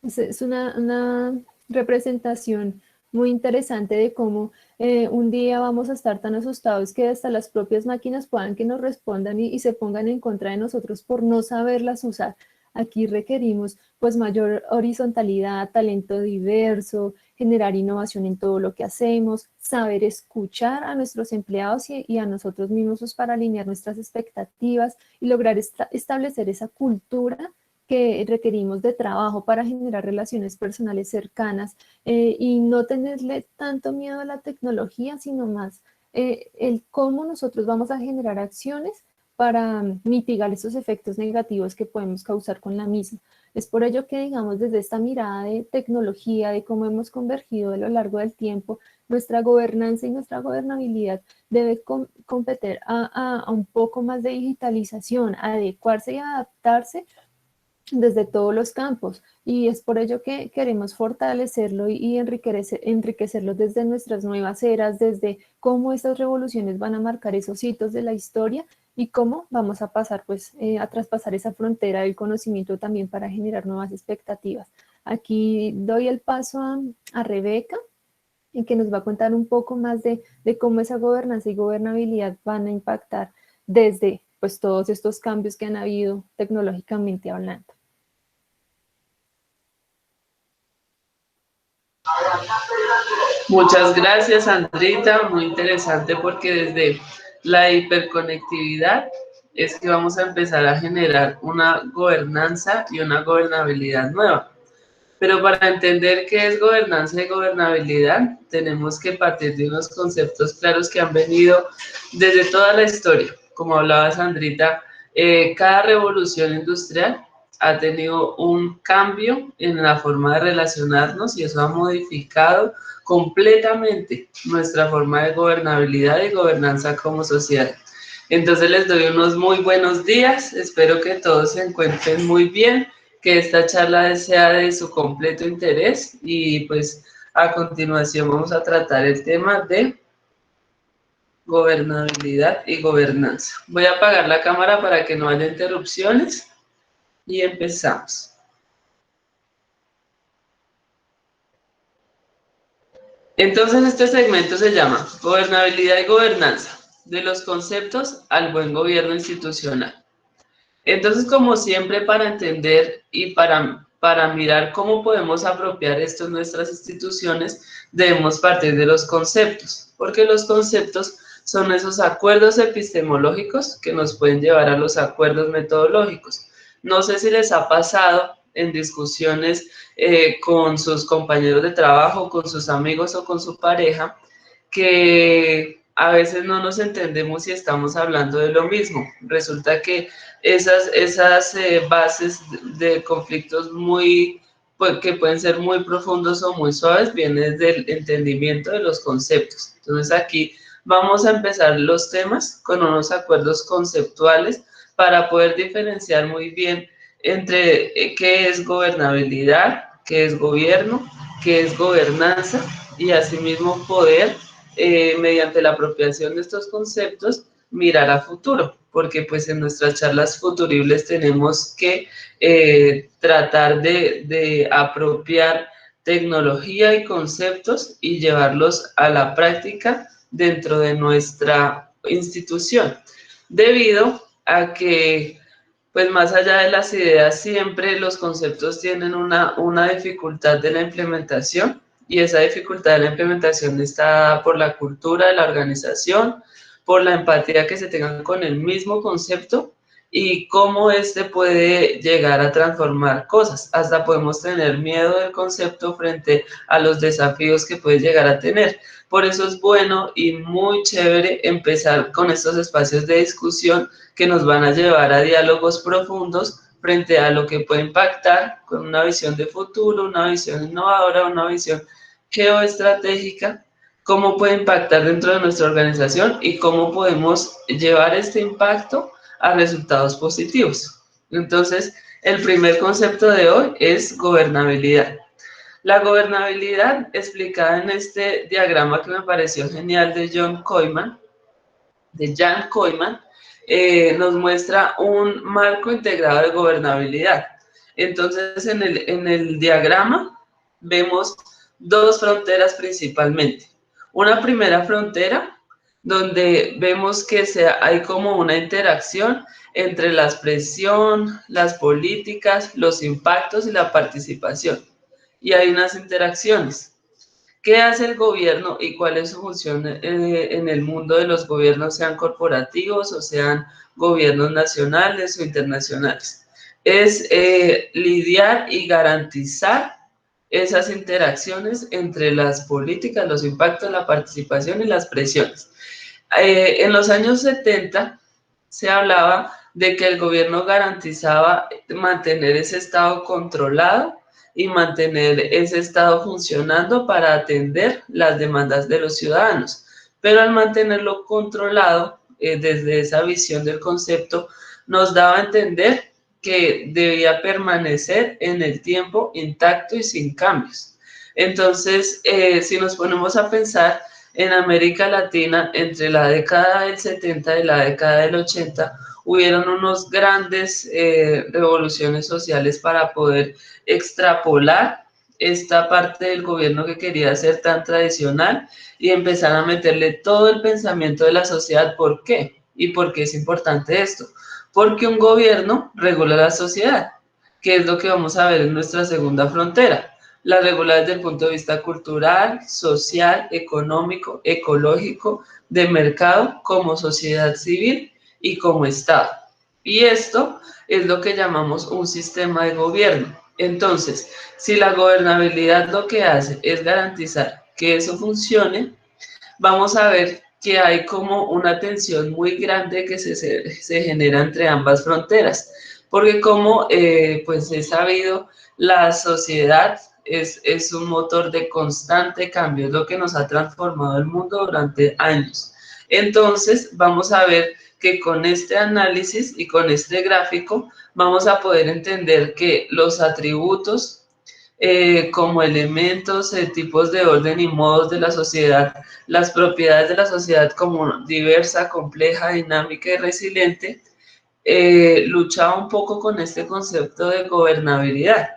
Es una representación muy interesante de cómo un día vamos a estar tan asustados que hasta las propias máquinas puedan que nos respondan y se pongan en contra de nosotros por no saberlas usar. Aquí requerimos pues mayor horizontalidad, talento diverso, generar innovación en todo lo que hacemos, saber escuchar a nuestros empleados y a nosotros mismos pues, para alinear nuestras expectativas y lograr establecer esa cultura que requerimos de trabajo para generar relaciones personales cercanas y no tenerle tanto miedo a la tecnología, sino más el cómo nosotros vamos a generar acciones para mitigar esos efectos negativos que podemos causar con la misma. Es por ello que, digamos, desde esta mirada de tecnología, de cómo hemos convergido a lo largo del tiempo, nuestra gobernanza y nuestra gobernabilidad debe competir a un poco más de digitalización, adecuarse y adaptarse desde todos los campos y es por ello que queremos fortalecerlo y enriquecerlo desde nuestras nuevas eras, desde cómo estas revoluciones van a marcar esos hitos de la historia y cómo vamos a pasar pues a traspasar esa frontera del conocimiento también para generar nuevas expectativas. Aquí doy el paso a Rebeca, en que nos va a contar un poco más de cómo esa gobernanza y gobernabilidad van a impactar desde pues todos estos cambios que han habido tecnológicamente hablando. Muchas gracias, Andrita. Muy interesante porque desde la hiperconectividad es que vamos a empezar a generar una gobernanza y una gobernabilidad nueva. Pero para entender qué es gobernanza y gobernabilidad, tenemos que partir de unos conceptos claros que han venido desde toda la historia. Como hablaba Sandrita, cada revolución industrial ha tenido un cambio en la forma de relacionarnos y eso ha modificado completamente nuestra forma de gobernabilidad y gobernanza como sociedad. Entonces les doy unos muy buenos días, espero que todos se encuentren muy bien, que esta charla sea de su completo interés y pues a continuación vamos a tratar el tema de gobernabilidad y gobernanza. Voy a apagar la cámara para que no haya interrupciones y empezamos. Entonces este segmento se llama Gobernabilidad y Gobernanza, de los conceptos al buen gobierno institucional. Entonces, como siempre, para entender y para mirar cómo podemos apropiar esto en nuestras instituciones, debemos partir de los conceptos, porque los conceptos son esos acuerdos epistemológicos que nos pueden llevar a los acuerdos metodológicos. No sé si les ha pasado en discusiones con sus compañeros de trabajo, con sus amigos o con su pareja, que a veces no nos entendemos si estamos hablando de lo mismo. Resulta que esas bases de conflictos que pueden ser muy profundos o muy suaves vienen del entendimiento de los conceptos. Entonces aquí vamos a empezar los temas con unos acuerdos conceptuales para poder diferenciar muy bien entre qué es gobernabilidad, qué es gobierno, qué es gobernanza y asimismo poder mediante la apropiación de estos conceptos, mirar a futuro, porque pues en nuestras charlas futuribles tenemos que tratar de apropiar tecnología y conceptos y llevarlos a la práctica dentro de nuestra institución, debido a que pues más allá de las ideas, siempre los conceptos tienen una dificultad de la implementación y esa dificultad de la implementación está por la cultura de la organización, por la empatía que se tengan con el mismo concepto y cómo este puede llegar a transformar cosas. Hasta podemos tener miedo del concepto frente a los desafíos que puede llegar a tener. Por eso es bueno y muy chévere empezar con estos espacios de discusión que nos van a llevar a diálogos profundos frente a lo que puede impactar con una visión de futuro, una visión innovadora, una visión geoestratégica, cómo puede impactar dentro de nuestra organización y cómo podemos llevar este impacto a resultados positivos. Entonces, el primer concepto de hoy es gobernabilidad. La gobernabilidad, explicada en este diagrama que me pareció genial de Jan Koopman, nos muestra un marco integrado de gobernabilidad. Entonces, en el diagrama vemos dos fronteras principalmente. Una primera frontera donde vemos que hay como una interacción entre la expresión, las políticas, los impactos y la participación. Y hay unas interacciones. ¿Qué hace el gobierno y cuál es su función en el mundo de los gobiernos, sean corporativos o sean gobiernos nacionales o internacionales? Es lidiar y garantizar esas interacciones entre las políticas, los impactos, la participación y las presiones. En los años 70 se hablaba de que el gobierno garantizaba mantener ese estado controlado y mantener ese estado funcionando para atender las demandas de los ciudadanos. Pero al mantenerlo controlado, desde esa visión del concepto, nos daba a entender que debía permanecer en el tiempo intacto y sin cambios. Entonces, si nos ponemos a pensar, en América Latina, entre la década del 70 y la década del 80, hubieron unos grandes revoluciones sociales para poder extrapolar esta parte del gobierno que quería ser tan tradicional y empezar a meterle todo el pensamiento de la sociedad. ¿Por qué? ¿Y por qué es importante esto? Porque un gobierno regula la sociedad, que es lo que vamos a ver en nuestra segunda frontera. La regula desde el punto de vista cultural, social, económico, ecológico, de mercado, como sociedad civil y como Estado. Y esto es lo que llamamos un sistema de gobierno. Entonces, si la gobernabilidad lo que hace es garantizar que eso funcione, vamos a ver que hay como una tensión muy grande que se genera entre ambas fronteras, porque como pues es sabido, la sociedad es un motor de constante cambio, es lo que nos ha transformado el mundo durante años. Entonces, vamos a ver que con este análisis y con este gráfico vamos a poder entender que los atributos como elementos, tipos de orden y modos de la sociedad, las propiedades de la sociedad como diversa, compleja, dinámica y resiliente, luchaba un poco con este concepto de gobernabilidad.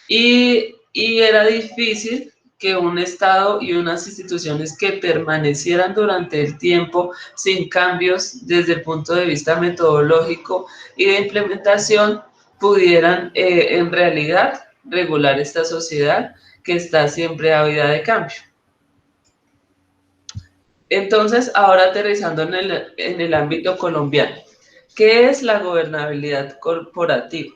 Y era difícil que un Estado y unas instituciones que permanecieran durante el tiempo sin cambios desde el punto de vista metodológico y de implementación pudieran en realidad regular esta sociedad que está siempre ávida de cambio. Entonces, ahora aterrizando en el ámbito colombiano, ¿qué es la gobernabilidad corporativa?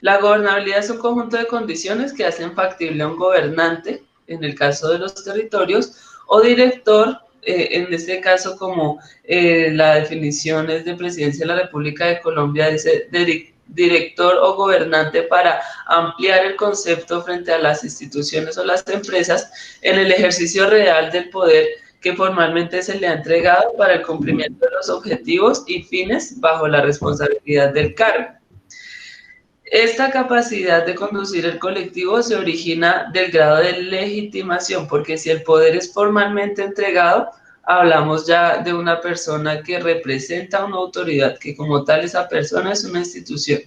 La gobernabilidad es un conjunto de condiciones que hacen factible a un gobernante, en el caso de los territorios, o director, en este caso como la definición es de Presidencia de la República de Colombia, dice director o gobernante para ampliar el concepto frente a las instituciones o las empresas en el ejercicio real del poder que formalmente se le ha entregado para el cumplimiento de los objetivos y fines bajo la responsabilidad del cargo. Esta capacidad de conducir el colectivo se origina del grado de legitimación, porque si el poder es formalmente entregado, hablamos ya de una persona que representa una autoridad, que como tal esa persona es una institución.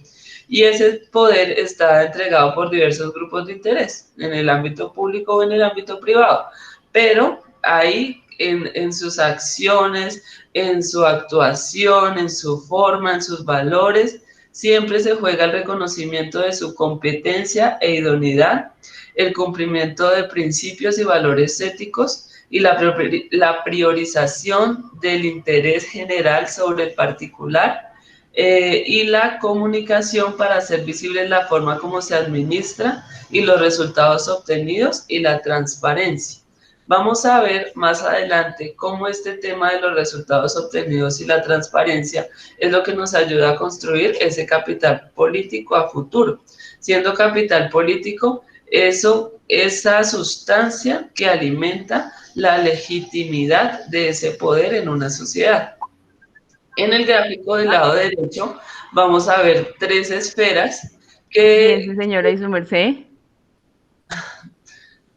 Y ese poder está entregado por diversos grupos de interés, en el ámbito público o en el ámbito privado. Pero ahí en sus acciones, en su actuación, en su forma, en sus valores, siempre se juega el reconocimiento de su competencia e idoneidad, el cumplimiento de principios y valores éticos y la priorización del interés general sobre el particular, y la comunicación para hacer visible la forma como se administra y los resultados obtenidos y la transparencia. Vamos a ver más adelante cómo este tema de los resultados obtenidos y la transparencia es lo que nos ayuda a construir ese capital político a futuro. Siendo capital político, esa sustancia que alimenta la legitimidad de ese poder en una sociedad. En el gráfico del lado derecho vamos a ver 3 esferas Bien, sí, que... señora, y su merced.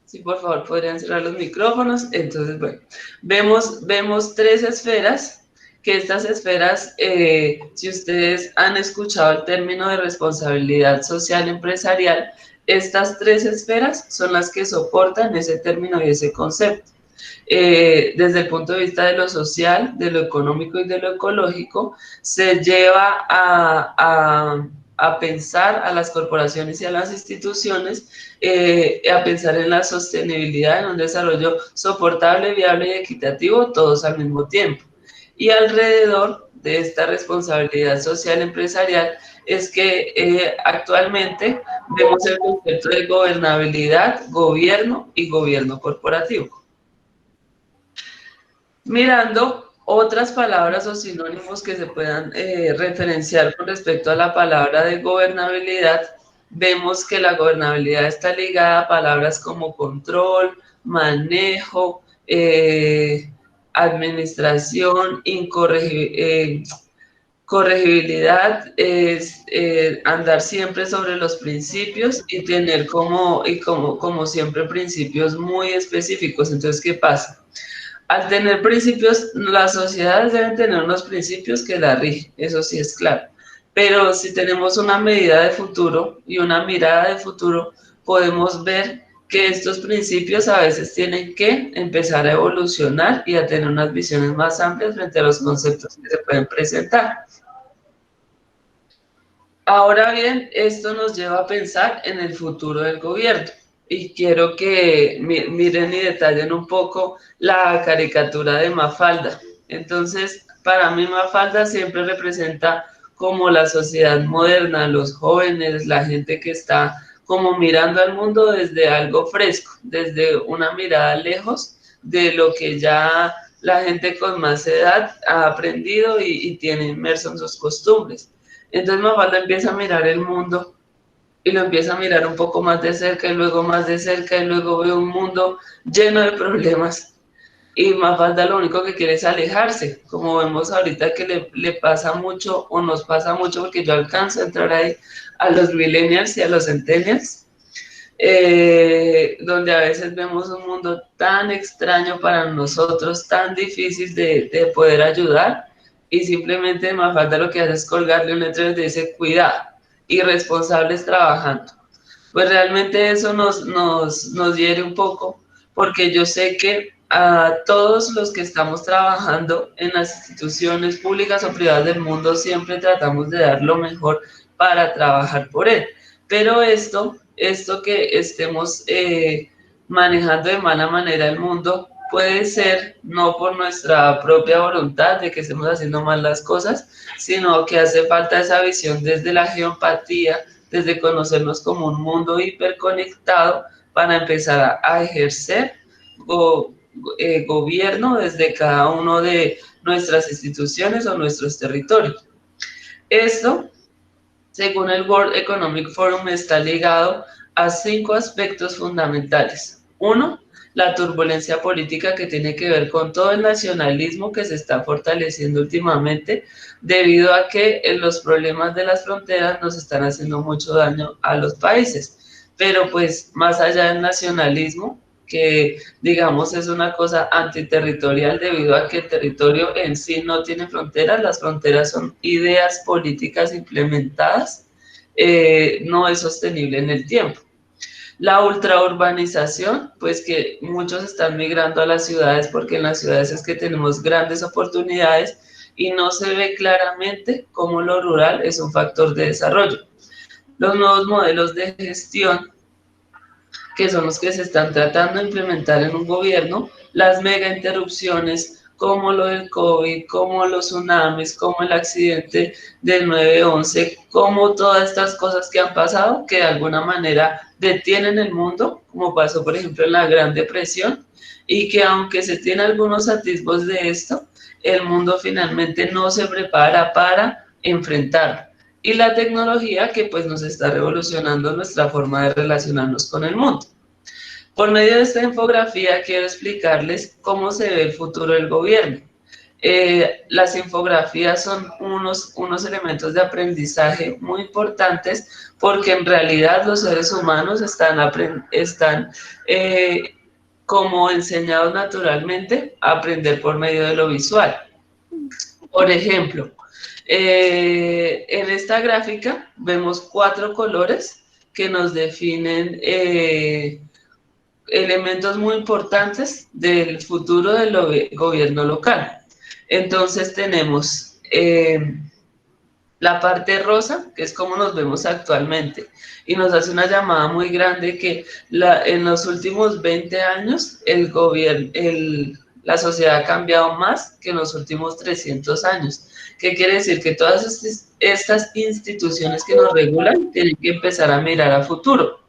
Sí, por favor, podrían cerrar los micrófonos. Entonces, bueno, vemos 3 esferas, que estas esferas, si ustedes han escuchado el término de responsabilidad social empresarial, estas 3 esferas son las que soportan ese término y ese concepto. Desde el punto de vista de lo social, de lo económico y de lo ecológico, se lleva a pensar a las corporaciones y a las instituciones, a pensar en la sostenibilidad, en un desarrollo soportable, viable y equitativo, todos al mismo tiempo. Y alrededor de esta responsabilidad social empresarial es que actualmente vemos el concepto de gobernabilidad, gobierno y gobierno corporativo. Mirando otras palabras o sinónimos que se puedan referenciar con respecto a la palabra de gobernabilidad, vemos que la gobernabilidad está ligada a palabras como control, manejo, administración, corregibilidad, es andar siempre sobre los principios y tener como siempre principios muy específicos. Entonces, ¿qué pasa? Al tener principios, las sociedades deben tener unos principios que la rigen, eso sí es claro. Pero si tenemos una medida de futuro y una mirada de futuro, podemos ver que estos principios a veces tienen que empezar a evolucionar y a tener unas visiones más amplias frente a los conceptos que se pueden presentar. Ahora bien, esto nos lleva a pensar en el futuro del gobierno. Y quiero que miren y detallen un poco la caricatura de Mafalda. Entonces, para mí Mafalda siempre representa como la sociedad moderna, los jóvenes, la gente que está como mirando al mundo desde algo fresco, desde una mirada lejos de lo que ya la gente con más edad ha aprendido y tiene inmerso en sus costumbres. Entonces Mafalda empieza a mirar el mundo y lo empieza a mirar un poco más de cerca y luego más de cerca y luego ve un mundo lleno de problemas. Y Mafalda lo único que quiere es alejarse, como vemos ahorita que le pasa mucho o nos pasa mucho, porque yo alcanzo a entrar ahí a los millennials y a los centennials, donde a veces vemos un mundo tan extraño para nosotros, tan difícil de poder ayudar, y simplemente Mafalda lo que hace es colgarle un letrero que dice cuidado, irresponsables trabajando. Pues realmente eso nos hiere un poco, porque yo sé que a todos los que estamos trabajando en las instituciones públicas o privadas del mundo siempre tratamos de dar lo mejor para trabajar por él. Pero esto que estemos manejando de mala manera el mundo puede ser no por nuestra propia voluntad de que estemos haciendo mal las cosas, sino que hace falta esa visión desde la geoempatía, desde conocernos como un mundo hiperconectado para empezar a ejercer gobierno desde cada uno de nuestras instituciones o nuestros territorios. Esto, según el World Economic Forum, está ligado a 5 aspectos fundamentales. 1, la turbulencia política, que tiene que ver con todo el nacionalismo que se está fortaleciendo últimamente debido a que los problemas de las fronteras nos están haciendo mucho daño a los países. Pero pues más allá del nacionalismo, que digamos es una cosa antiterritorial debido a que el territorio en sí no tiene fronteras, las fronteras son ideas políticas implementadas, no es sostenible en el tiempo. La ultraurbanización, pues que muchos están migrando a las ciudades porque en las ciudades es que tenemos grandes oportunidades y no se ve claramente cómo lo rural es un factor de desarrollo. Los nuevos modelos de gestión, que son los que se están tratando de implementar en un gobierno, las mega interrupciones como lo del COVID, como los tsunamis, como el accidente del 9/11, como todas estas cosas que han pasado, que de alguna manera detienen el mundo, como pasó por ejemplo en la Gran Depresión, y que aunque se tiene algunos atisbos de esto, el mundo finalmente no se prepara para enfrentarlo. Y la tecnología que pues nos está revolucionando nuestra forma de relacionarnos con el mundo. Por medio de esta infografía quiero explicarles cómo se ve el futuro del gobierno. Las infografías son unos elementos de aprendizaje muy importantes porque en realidad los seres humanos están como enseñados naturalmente a aprender por medio de lo visual. Por ejemplo, en esta gráfica vemos 4 colores que nos definen elementos muy importantes del futuro del gobierno local. Entonces tenemos la parte rosa, que es como nos vemos actualmente, y nos hace una llamada muy grande que en los últimos 20 años la sociedad ha cambiado más que en los últimos 300 años. ¿Qué quiere decir? Que todas estas instituciones que nos regulan tienen que empezar a mirar a futuro.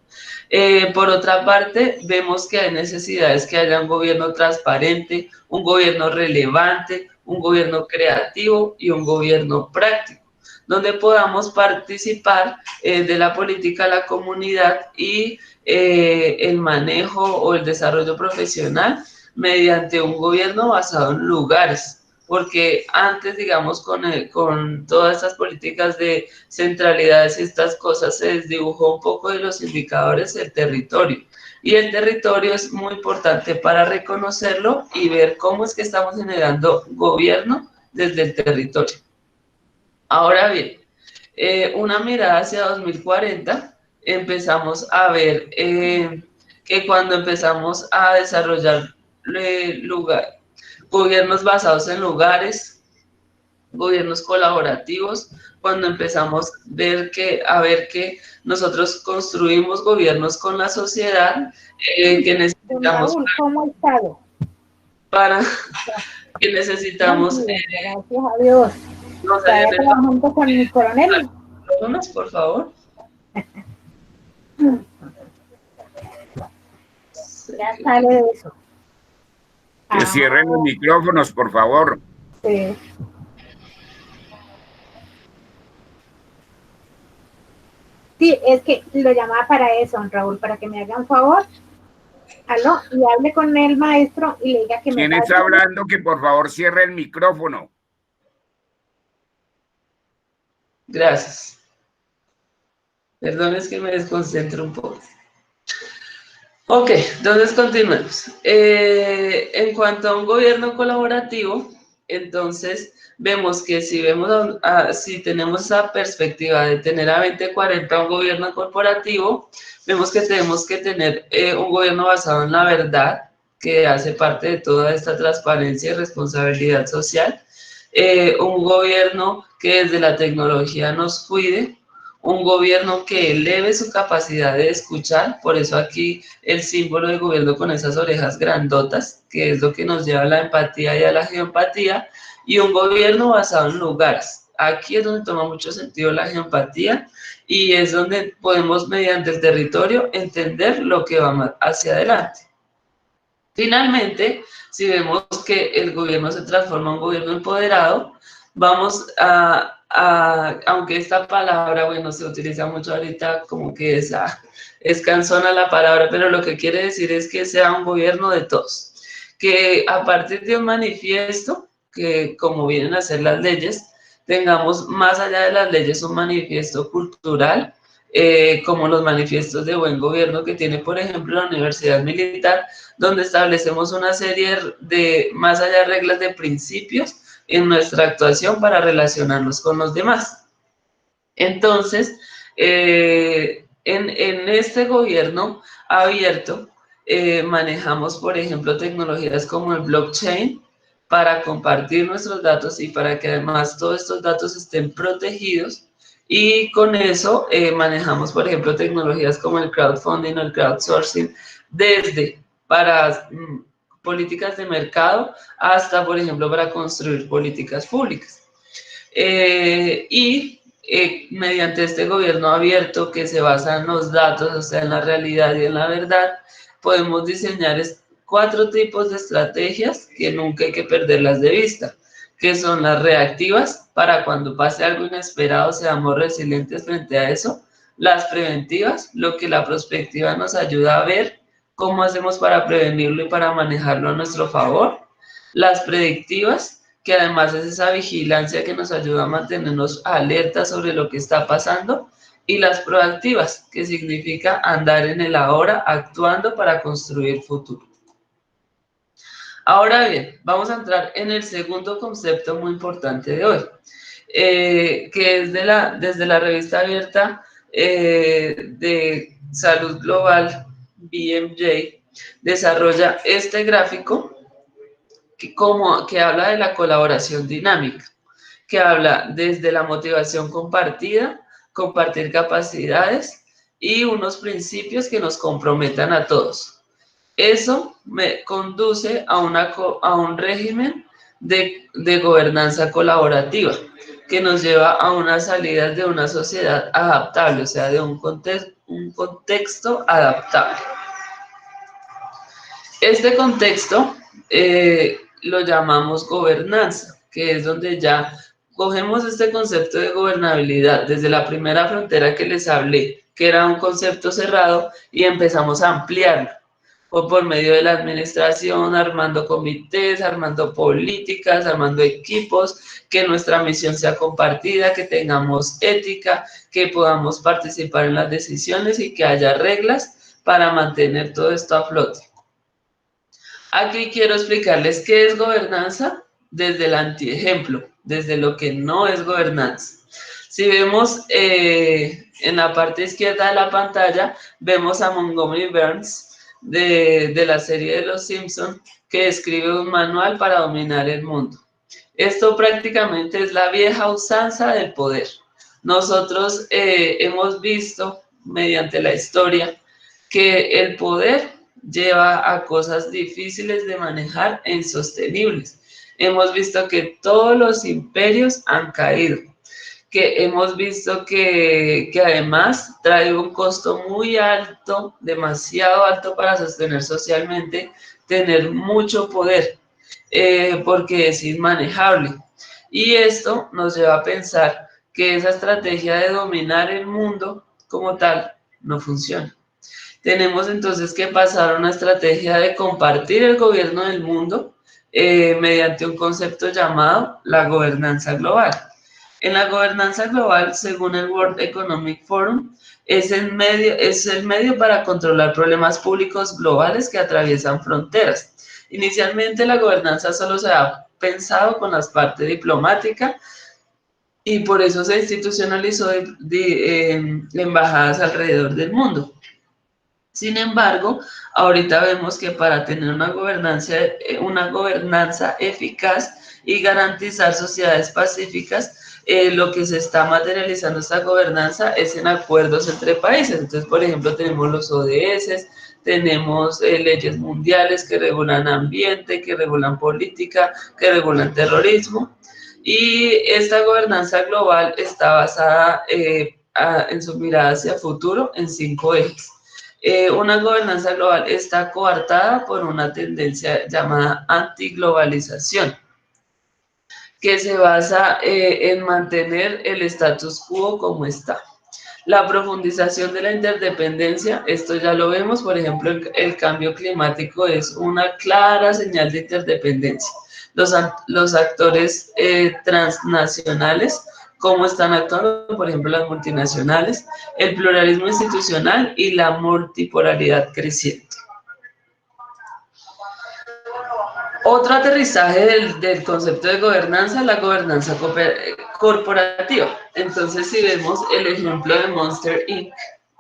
Por otra parte, vemos que hay necesidades que haya un gobierno transparente, un gobierno relevante, un gobierno creativo y un gobierno práctico, donde podamos participar de la política de la comunidad y el manejo o el desarrollo profesional mediante un gobierno basado en lugares. Porque antes, digamos, con todas estas políticas de centralidades y estas cosas, se desdibujó un poco de los indicadores del territorio. Y el territorio es muy importante para reconocerlo y ver cómo es que estamos generando gobierno desde el territorio. Ahora bien, una mirada hacia 2040, empezamos a ver que cuando empezamos a desarrollar gobiernos basados en lugares, gobiernos colaborativos, cuando empezamos a ver que nosotros construimos gobiernos con la sociedad que necesitamos. Raúl, ¿cómo ha estado? Que necesitamos. Gracias a Dios. ¿Está trabajando con mi coronel? Por favor. Ya sale de eso. Que cierren los micrófonos, por favor. Sí. Sí, es que lo llamaba para eso, Raúl, para que me haga un favor. Aló, y hable con el maestro y le diga que ¿Quién está hablando? Que por favor cierre el micrófono. Gracias. Perdón, es que me desconcentro un poco. Ok, entonces continuemos. En cuanto a un gobierno colaborativo, entonces vemos que si tenemos esa perspectiva de tener a 2040 un gobierno corporativo, vemos que tenemos que tener un gobierno basado en la verdad, que hace parte de toda esta transparencia y responsabilidad social, un gobierno que desde la tecnología nos cuide, un gobierno que eleve su capacidad de escuchar, por eso aquí el símbolo de gobierno con esas orejas grandotas, que es lo que nos lleva a la empatía y a la geoempatía, y un gobierno basado en lugares. Aquí es donde toma mucho sentido la geoempatía y es donde podemos, mediante el territorio, entender lo que va hacia adelante. Finalmente, si vemos que el gobierno se transforma en un gobierno empoderado, vamos aunque esta palabra, bueno, se utiliza mucho ahorita como que es cansona la palabra, pero lo que quiere decir es que sea un gobierno de todos, que a partir de un manifiesto, que como vienen a ser las leyes, tengamos más allá de las leyes un manifiesto cultural, como los manifiestos de buen gobierno que tiene, por ejemplo, la Universidad Militar, donde establecemos una serie de, más allá de reglas, de principios en nuestra actuación para relacionarnos con los demás. Entonces, en este gobierno abierto, manejamos, por ejemplo, tecnologías como el blockchain para compartir nuestros datos y para que además todos estos datos estén protegidos. Y con eso manejamos, por ejemplo, tecnologías como el crowdfunding o el crowdsourcing para políticas de mercado hasta, por ejemplo, para construir políticas públicas. Mediante este gobierno abierto que se basa en los datos, o sea, en la realidad y en la verdad, podemos diseñar 4 tipos de estrategias que nunca hay que perderlas de vista, que son las reactivas, para cuando pase algo inesperado seamos resilientes frente a eso; las preventivas, lo que la prospectiva nos ayuda a ver cómo hacemos para prevenirlo y para manejarlo a nuestro favor; las predictivas, que además es esa vigilancia que nos ayuda a mantenernos alerta sobre lo que está pasando; y las proactivas, que significa andar en el ahora, actuando para construir futuro. Ahora bien, vamos a entrar en el segundo concepto muy importante de hoy, que es desde la revista abierta de Salud Global, BMJ, desarrolla este gráfico que habla de la colaboración dinámica, que habla desde la motivación compartida, compartir capacidades y unos principios que nos comprometan a todos. Eso me conduce a un régimen de gobernanza colaborativa que nos lleva a unas salidas de una sociedad adaptable, o sea, de un contexto adaptable. Este contexto lo llamamos gobernanza, que es donde ya cogemos este concepto de gobernabilidad desde la primera frontera que les hablé, que era un concepto cerrado, y empezamos a ampliarlo, o por medio de la administración, armando comités, armando políticas, armando equipos, que nuestra misión sea compartida, que tengamos ética, que podamos participar en las decisiones y que haya reglas para mantener todo esto a flote. Aquí quiero explicarles qué es gobernanza desde el antiejemplo, desde lo que no es gobernanza. Si vemos en la parte izquierda de la pantalla, vemos a Montgomery Burns de la serie de Los Simpson, que escribe un manual para dominar el mundo. Esto prácticamente es la vieja usanza del poder. Nosotros hemos visto mediante la historia que el poder lleva a cosas difíciles de manejar e insostenibles. Hemos visto que todos los imperios han caído, que hemos visto que además trae un costo muy alto, demasiado alto para sostener socialmente, tener mucho poder, porque es inmanejable. Y esto nos lleva a pensar que esa estrategia de dominar el mundo como tal no funciona. Tenemos entonces que pasar a una estrategia de compartir el gobierno del mundo mediante un concepto llamado la gobernanza global. En la gobernanza global, según el World Economic Forum, es el medio para controlar problemas públicos globales que atraviesan fronteras. Inicialmente la gobernanza solo se ha pensado con la parte diplomática, y por eso se institucionalizó embajadas alrededor del mundo. Sin embargo, ahorita vemos que para tener una gobernanza eficaz y garantizar sociedades pacíficas, lo que se está materializando esta gobernanza es en acuerdos entre países. Entonces, por ejemplo, tenemos los ODS, tenemos leyes mundiales que regulan ambiente, que regulan política, que regulan terrorismo. Y esta gobernanza global está basada en su mirada hacia futuro en 5 ejes. Una gobernanza global está coartada por una tendencia llamada antiglobalización, que se basa en mantener el status quo como está. La profundización de la interdependencia, esto ya lo vemos, por ejemplo, el cambio climático es una clara señal de interdependencia. Los actores transnacionales, cómo están actuando, por ejemplo, las multinacionales, el pluralismo institucional y la multipolaridad creciente. Otro aterrizaje del concepto de gobernanza es la gobernanza corporativa. Entonces, si vemos el ejemplo de Monster Inc.,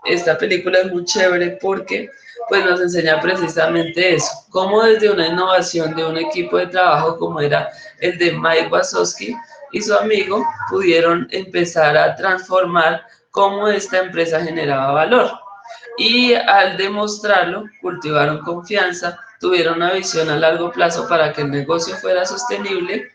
esta película es muy chévere porque pues, nos enseña precisamente eso, cómo desde una innovación de un equipo de trabajo como era el de Mike Wazowski y su amigo, pudieron empezar a transformar cómo esta empresa generaba valor. Y al demostrarlo, cultivaron confianza, tuviera una visión a largo plazo para que el negocio fuera sostenible.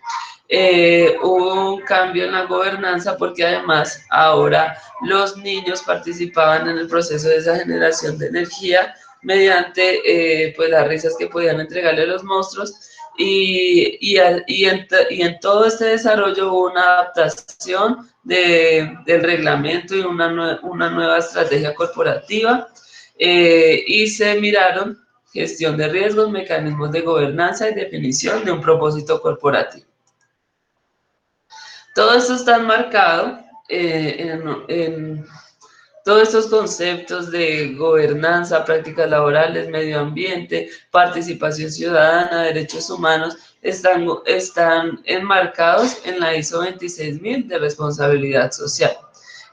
Hubo un cambio en la gobernanza porque además ahora los niños participaban en el proceso de esa generación de energía mediante pues las risas que podían entregarle a los monstruos y en todo este desarrollo hubo una adaptación del reglamento y una nueva estrategia corporativa y se miraron gestión de riesgos, mecanismos de gobernanza y definición de un propósito corporativo. Todo esto está enmarcado en todos estos conceptos de gobernanza, prácticas laborales, medio ambiente, participación ciudadana, derechos humanos, están enmarcados en la ISO 26000 de responsabilidad social.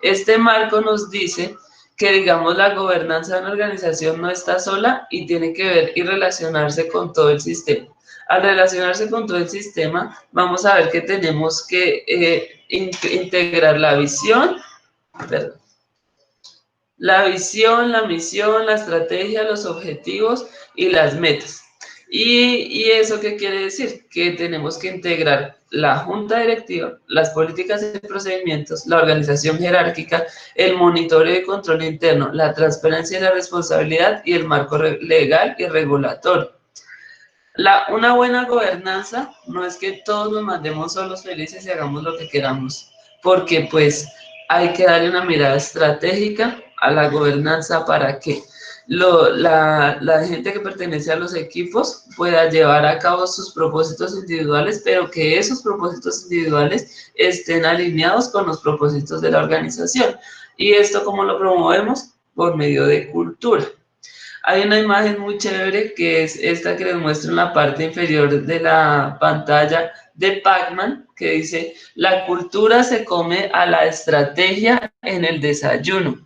Este marco nos dice que, digamos, la gobernanza de una organización no está sola y tiene que ver y relacionarse con todo el sistema. Al relacionarse con todo el sistema, vamos a ver que tenemos que integrar la visión, la misión, la estrategia, los objetivos y las metas. ¿Y eso qué quiere decir? Que tenemos que integrar la junta directiva, las políticas y procedimientos, la organización jerárquica, el monitoreo y control interno, la transparencia y la responsabilidad y el marco legal y regulatorio. Una buena gobernanza no es que todos nos mandemos solos felices y hagamos lo que queramos, porque pues hay que darle una mirada estratégica a la gobernanza para que la gente que pertenece a los equipos pueda llevar a cabo sus propósitos individuales, pero que esos propósitos individuales estén alineados con los propósitos de la organización. ¿Y esto cómo lo promovemos? Por medio de cultura. Hay una imagen muy chévere que es esta que les muestro en la parte inferior de la pantalla de Pac-Man, que dice: la cultura se come a la estrategia en el desayuno.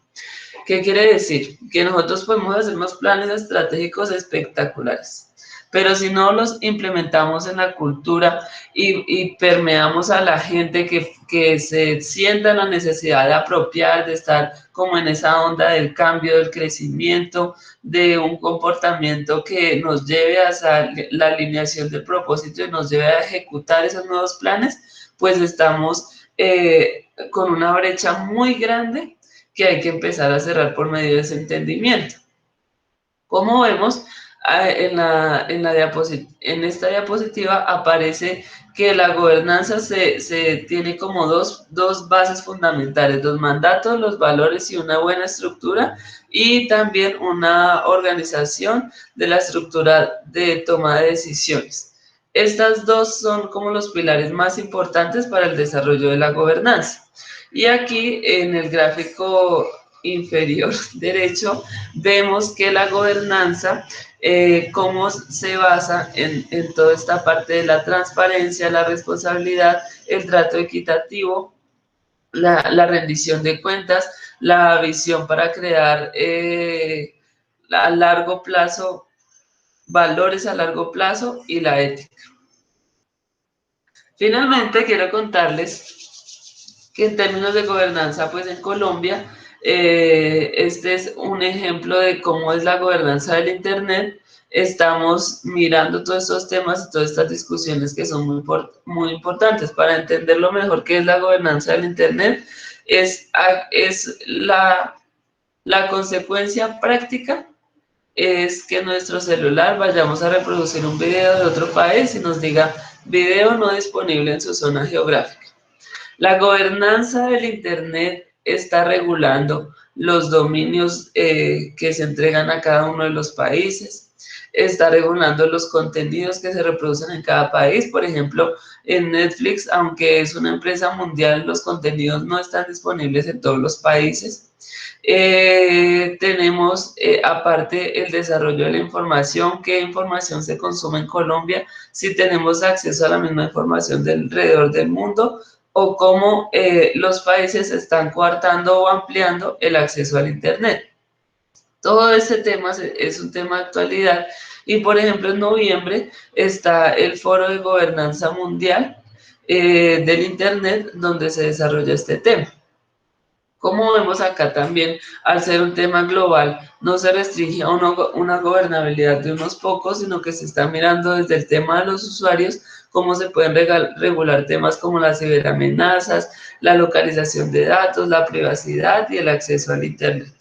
¿Qué quiere decir? Que nosotros podemos hacer unos planes estratégicos espectaculares, pero si no los implementamos en la cultura y permeamos a la gente que se sienta la necesidad de apropiar, de estar como en esa onda del cambio, del crecimiento, de un comportamiento que nos lleve hacia la alineación del propósito y nos lleve a ejecutar esos nuevos planes, pues estamos con una brecha muy grande que hay que empezar a cerrar por medio de ese entendimiento. Como vemos, en esta diapositiva aparece que la gobernanza se tiene como dos bases fundamentales: los mandatos, los valores y una buena estructura, y también una organización de la estructura de toma de decisiones. Estas dos son como los pilares más importantes para el desarrollo de la gobernanza. Y aquí en el gráfico inferior derecho vemos que la gobernanza, cómo se basa en toda esta parte de la transparencia, la responsabilidad, el trato equitativo, la rendición de cuentas, la visión para crear a largo plazo, valores a largo plazo y la ética. Finalmente, quiero contarles que en términos de gobernanza, pues en Colombia, este es un ejemplo de cómo es la gobernanza del Internet. Estamos mirando todos estos temas y todas estas discusiones que son muy importantes para entender lo mejor que es la gobernanza del Internet. Es la consecuencia práctica es que en nuestro celular vayamos a reproducir un video de otro país y nos diga: video no disponible en su zona geográfica. La gobernanza del Internet está regulando los dominios que se entregan a cada uno de los países, está regulando los contenidos que se reproducen en cada país. Por ejemplo, en Netflix, aunque es una empresa mundial, los contenidos no están disponibles en todos los países. Tenemos aparte el desarrollo de la información, qué información se consume en Colombia, si tenemos acceso a la misma información de alrededor del mundo, o cómo los países están coartando o ampliando el acceso al Internet. Todo este tema es un tema de actualidad y, por ejemplo, en noviembre está el Foro de Gobernanza Mundial del Internet, donde se desarrolla este tema. Como vemos acá también, al ser un tema global, no se restringe a una gobernabilidad de unos pocos, sino que se está mirando desde el tema de los usuarios, cómo se pueden regular temas como las ciberamenazas, la localización de datos, la privacidad y el acceso al Internet.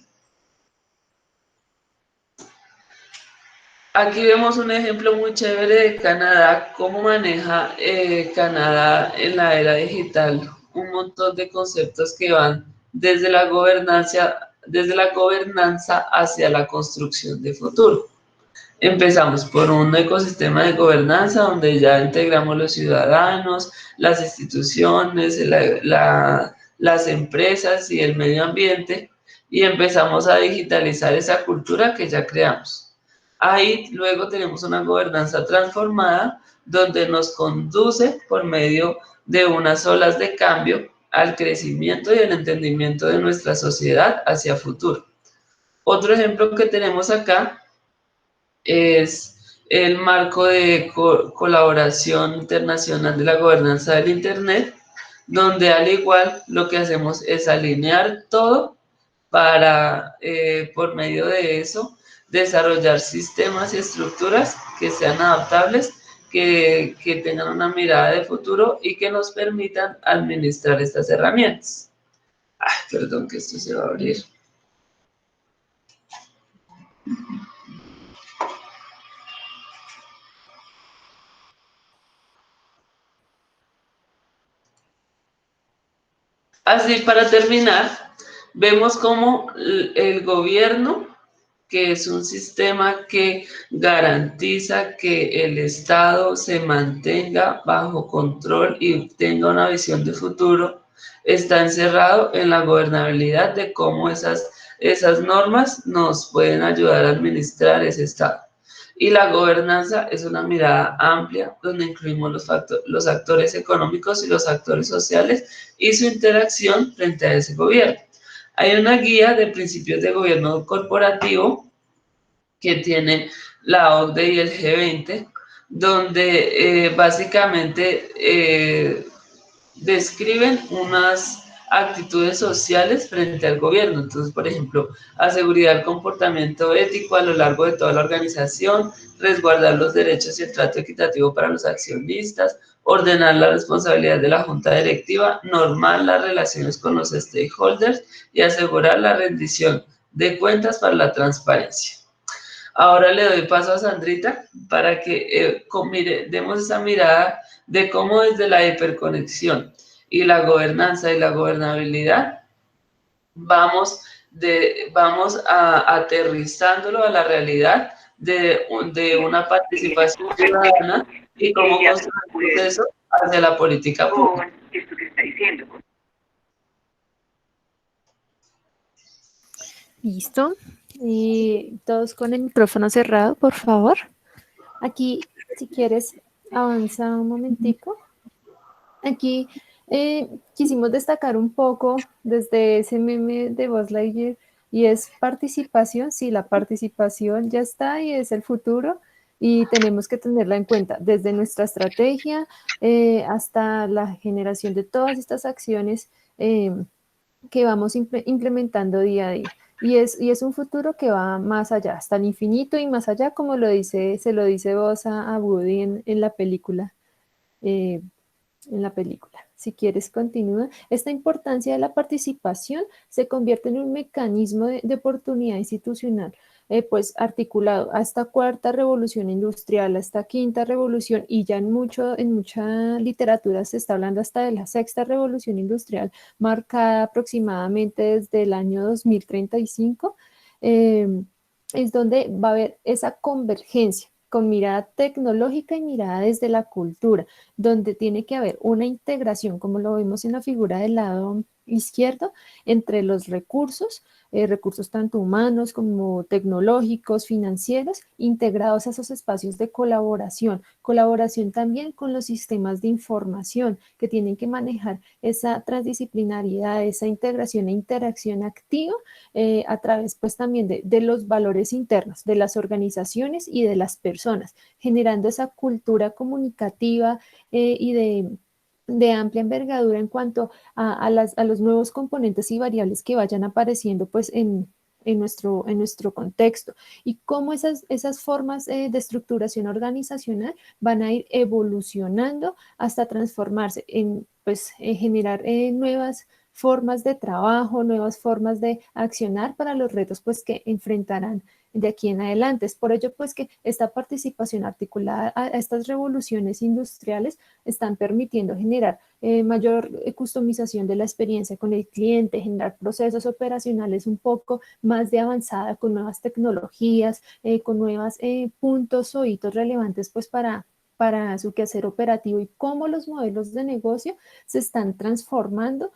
Aquí vemos un ejemplo muy chévere de Canadá, cómo maneja Canadá en la era digital un montón de conceptos que van desde la gobernanza hacia la construcción de futuro. Empezamos por un ecosistema de gobernanza donde ya integramos los ciudadanos, las instituciones, las empresas y el medio ambiente y empezamos a digitalizar esa cultura que ya creamos. Ahí luego tenemos una gobernanza transformada donde nos conduce por medio de unas olas de cambio al crecimiento y el entendimiento de nuestra sociedad hacia futuro. Otro ejemplo que tenemos acá es el marco de colaboración internacional de la gobernanza del Internet, donde al igual lo que hacemos es alinear todo para, por medio de eso, desarrollar sistemas y estructuras que sean adaptables, que tengan una mirada de futuro y que nos permitan administrar estas herramientas. Ay, perdón que esto se va a abrir. Así, para terminar, vemos cómo el gobierno, que es un sistema que garantiza que el Estado se mantenga bajo control y tenga una visión de futuro, está encerrado en la gobernabilidad de cómo esas normas nos pueden ayudar a administrar ese Estado. Y la gobernanza es una mirada amplia donde incluimos los actores económicos y los actores sociales y su interacción frente a ese gobierno. Hay una guía de principios de gobierno corporativo que tiene la OCDE y el G20, donde básicamente describen unas actitudes sociales frente al gobierno. Entonces, por ejemplo, asegurar el comportamiento ético a lo largo de toda la organización, resguardar los derechos y el trato equitativo para los accionistas, ordenar la responsabilidad de la junta directiva, normar las relaciones con los stakeholders y asegurar la rendición de cuentas para la transparencia. Ahora le doy paso a Sandrita para que demos esa mirada de cómo desde la hiperconexión y la gobernanza y la gobernabilidad vamos aterrizándolo a la realidad de una participación ciudadana y cómo construimos eso hacia la política pública. Esto que está diciendo. Listo. Todos con el micrófono cerrado, por favor. Aquí, si quieres, avanza un momentico. Aquí quisimos destacar un poco desde ese meme de Buzz Lightyear y es participación. Sí, la participación ya está y es el futuro y tenemos que tenerla en cuenta desde nuestra estrategia hasta la generación de todas estas acciones que vamos implementando día a día. Y es un futuro que va más allá, hasta el infinito y más allá, como se lo dice Buzz a Woody en la película. Si quieres, continúa. Esta importancia de la participación se convierte en un mecanismo de oportunidad institucional, pues articulado a esta cuarta revolución industrial, a esta quinta revolución, y ya en mucha literatura se está hablando hasta de la sexta revolución industrial, marcada aproximadamente desde el año 2035, es donde va a haber esa convergencia con mirada tecnológica y mirada desde la cultura, donde tiene que haber una integración, como lo vemos en la figura del lado izquierdo, entre los recursos tanto humanos como tecnológicos, financieros, integrados a esos espacios de colaboración también con los sistemas de información que tienen que manejar esa transdisciplinariedad, esa integración e interacción activa a través pues también de los valores internos de las organizaciones y de las personas, generando esa cultura comunicativa y de de amplia envergadura en cuanto a los nuevos componentes y variables que vayan apareciendo pues en nuestro contexto y cómo esas formas de estructuración organizacional van a ir evolucionando hasta transformarse en pues generar nuevas formas de trabajo, nuevas formas de accionar para los retos pues que enfrentarán de aquí en adelante. Es por ello pues que esta participación articulada a estas revoluciones industriales están permitiendo generar mayor customización de la experiencia con el cliente, generar procesos operacionales un poco más de avanzada con nuevas tecnologías, con nuevos puntos o hitos relevantes pues para su quehacer operativo y cómo los modelos de negocio se están transformando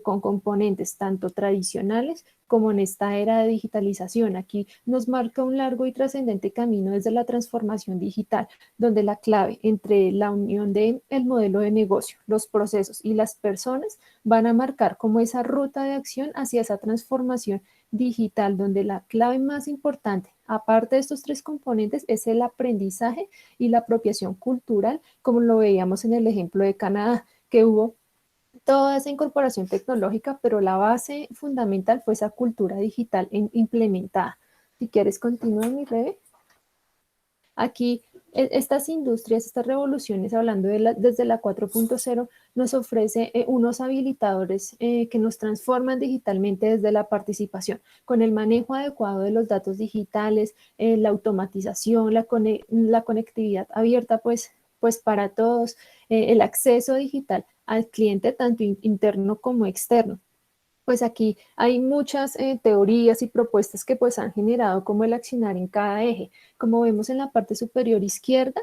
con componentes tanto tradicionales como en esta era de digitalización. Aquí nos marca un largo y trascendente camino desde la transformación digital, donde la clave entre la unión del modelo de negocio, los procesos y las personas van a marcar como esa ruta de acción hacia esa transformación digital, donde la clave más importante, aparte de estos tres componentes, es el aprendizaje y la apropiación cultural, como lo veíamos en el ejemplo de Canadá, que hubo toda esa incorporación tecnológica, pero la base fundamental fue esa cultura digital implementada. Si quieres, continúa, mi Rebe. Aquí, estas industrias, estas revoluciones, hablando desde la 4.0, nos ofrece unos habilitadores que nos transforman digitalmente desde la participación, con el manejo adecuado de los datos digitales, la automatización, la conectividad abierta, pues para todos, el acceso digital al cliente, tanto interno como externo. Pues aquí hay muchas teorías y propuestas que pues han generado como el accionar en cada eje. Como vemos en la parte superior izquierda,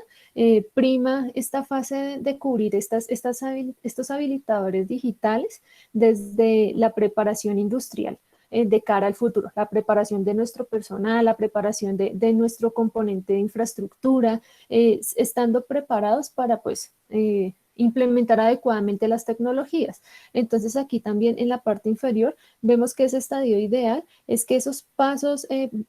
prima esta fase de cubrir estos habilitadores digitales desde la preparación industrial de cara al futuro, la preparación de nuestro personal, la preparación de nuestro componente de infraestructura, estando preparados para pues implementar adecuadamente las tecnologías. Entonces aquí también en la parte inferior vemos que ese estadio ideal es que esos pasos,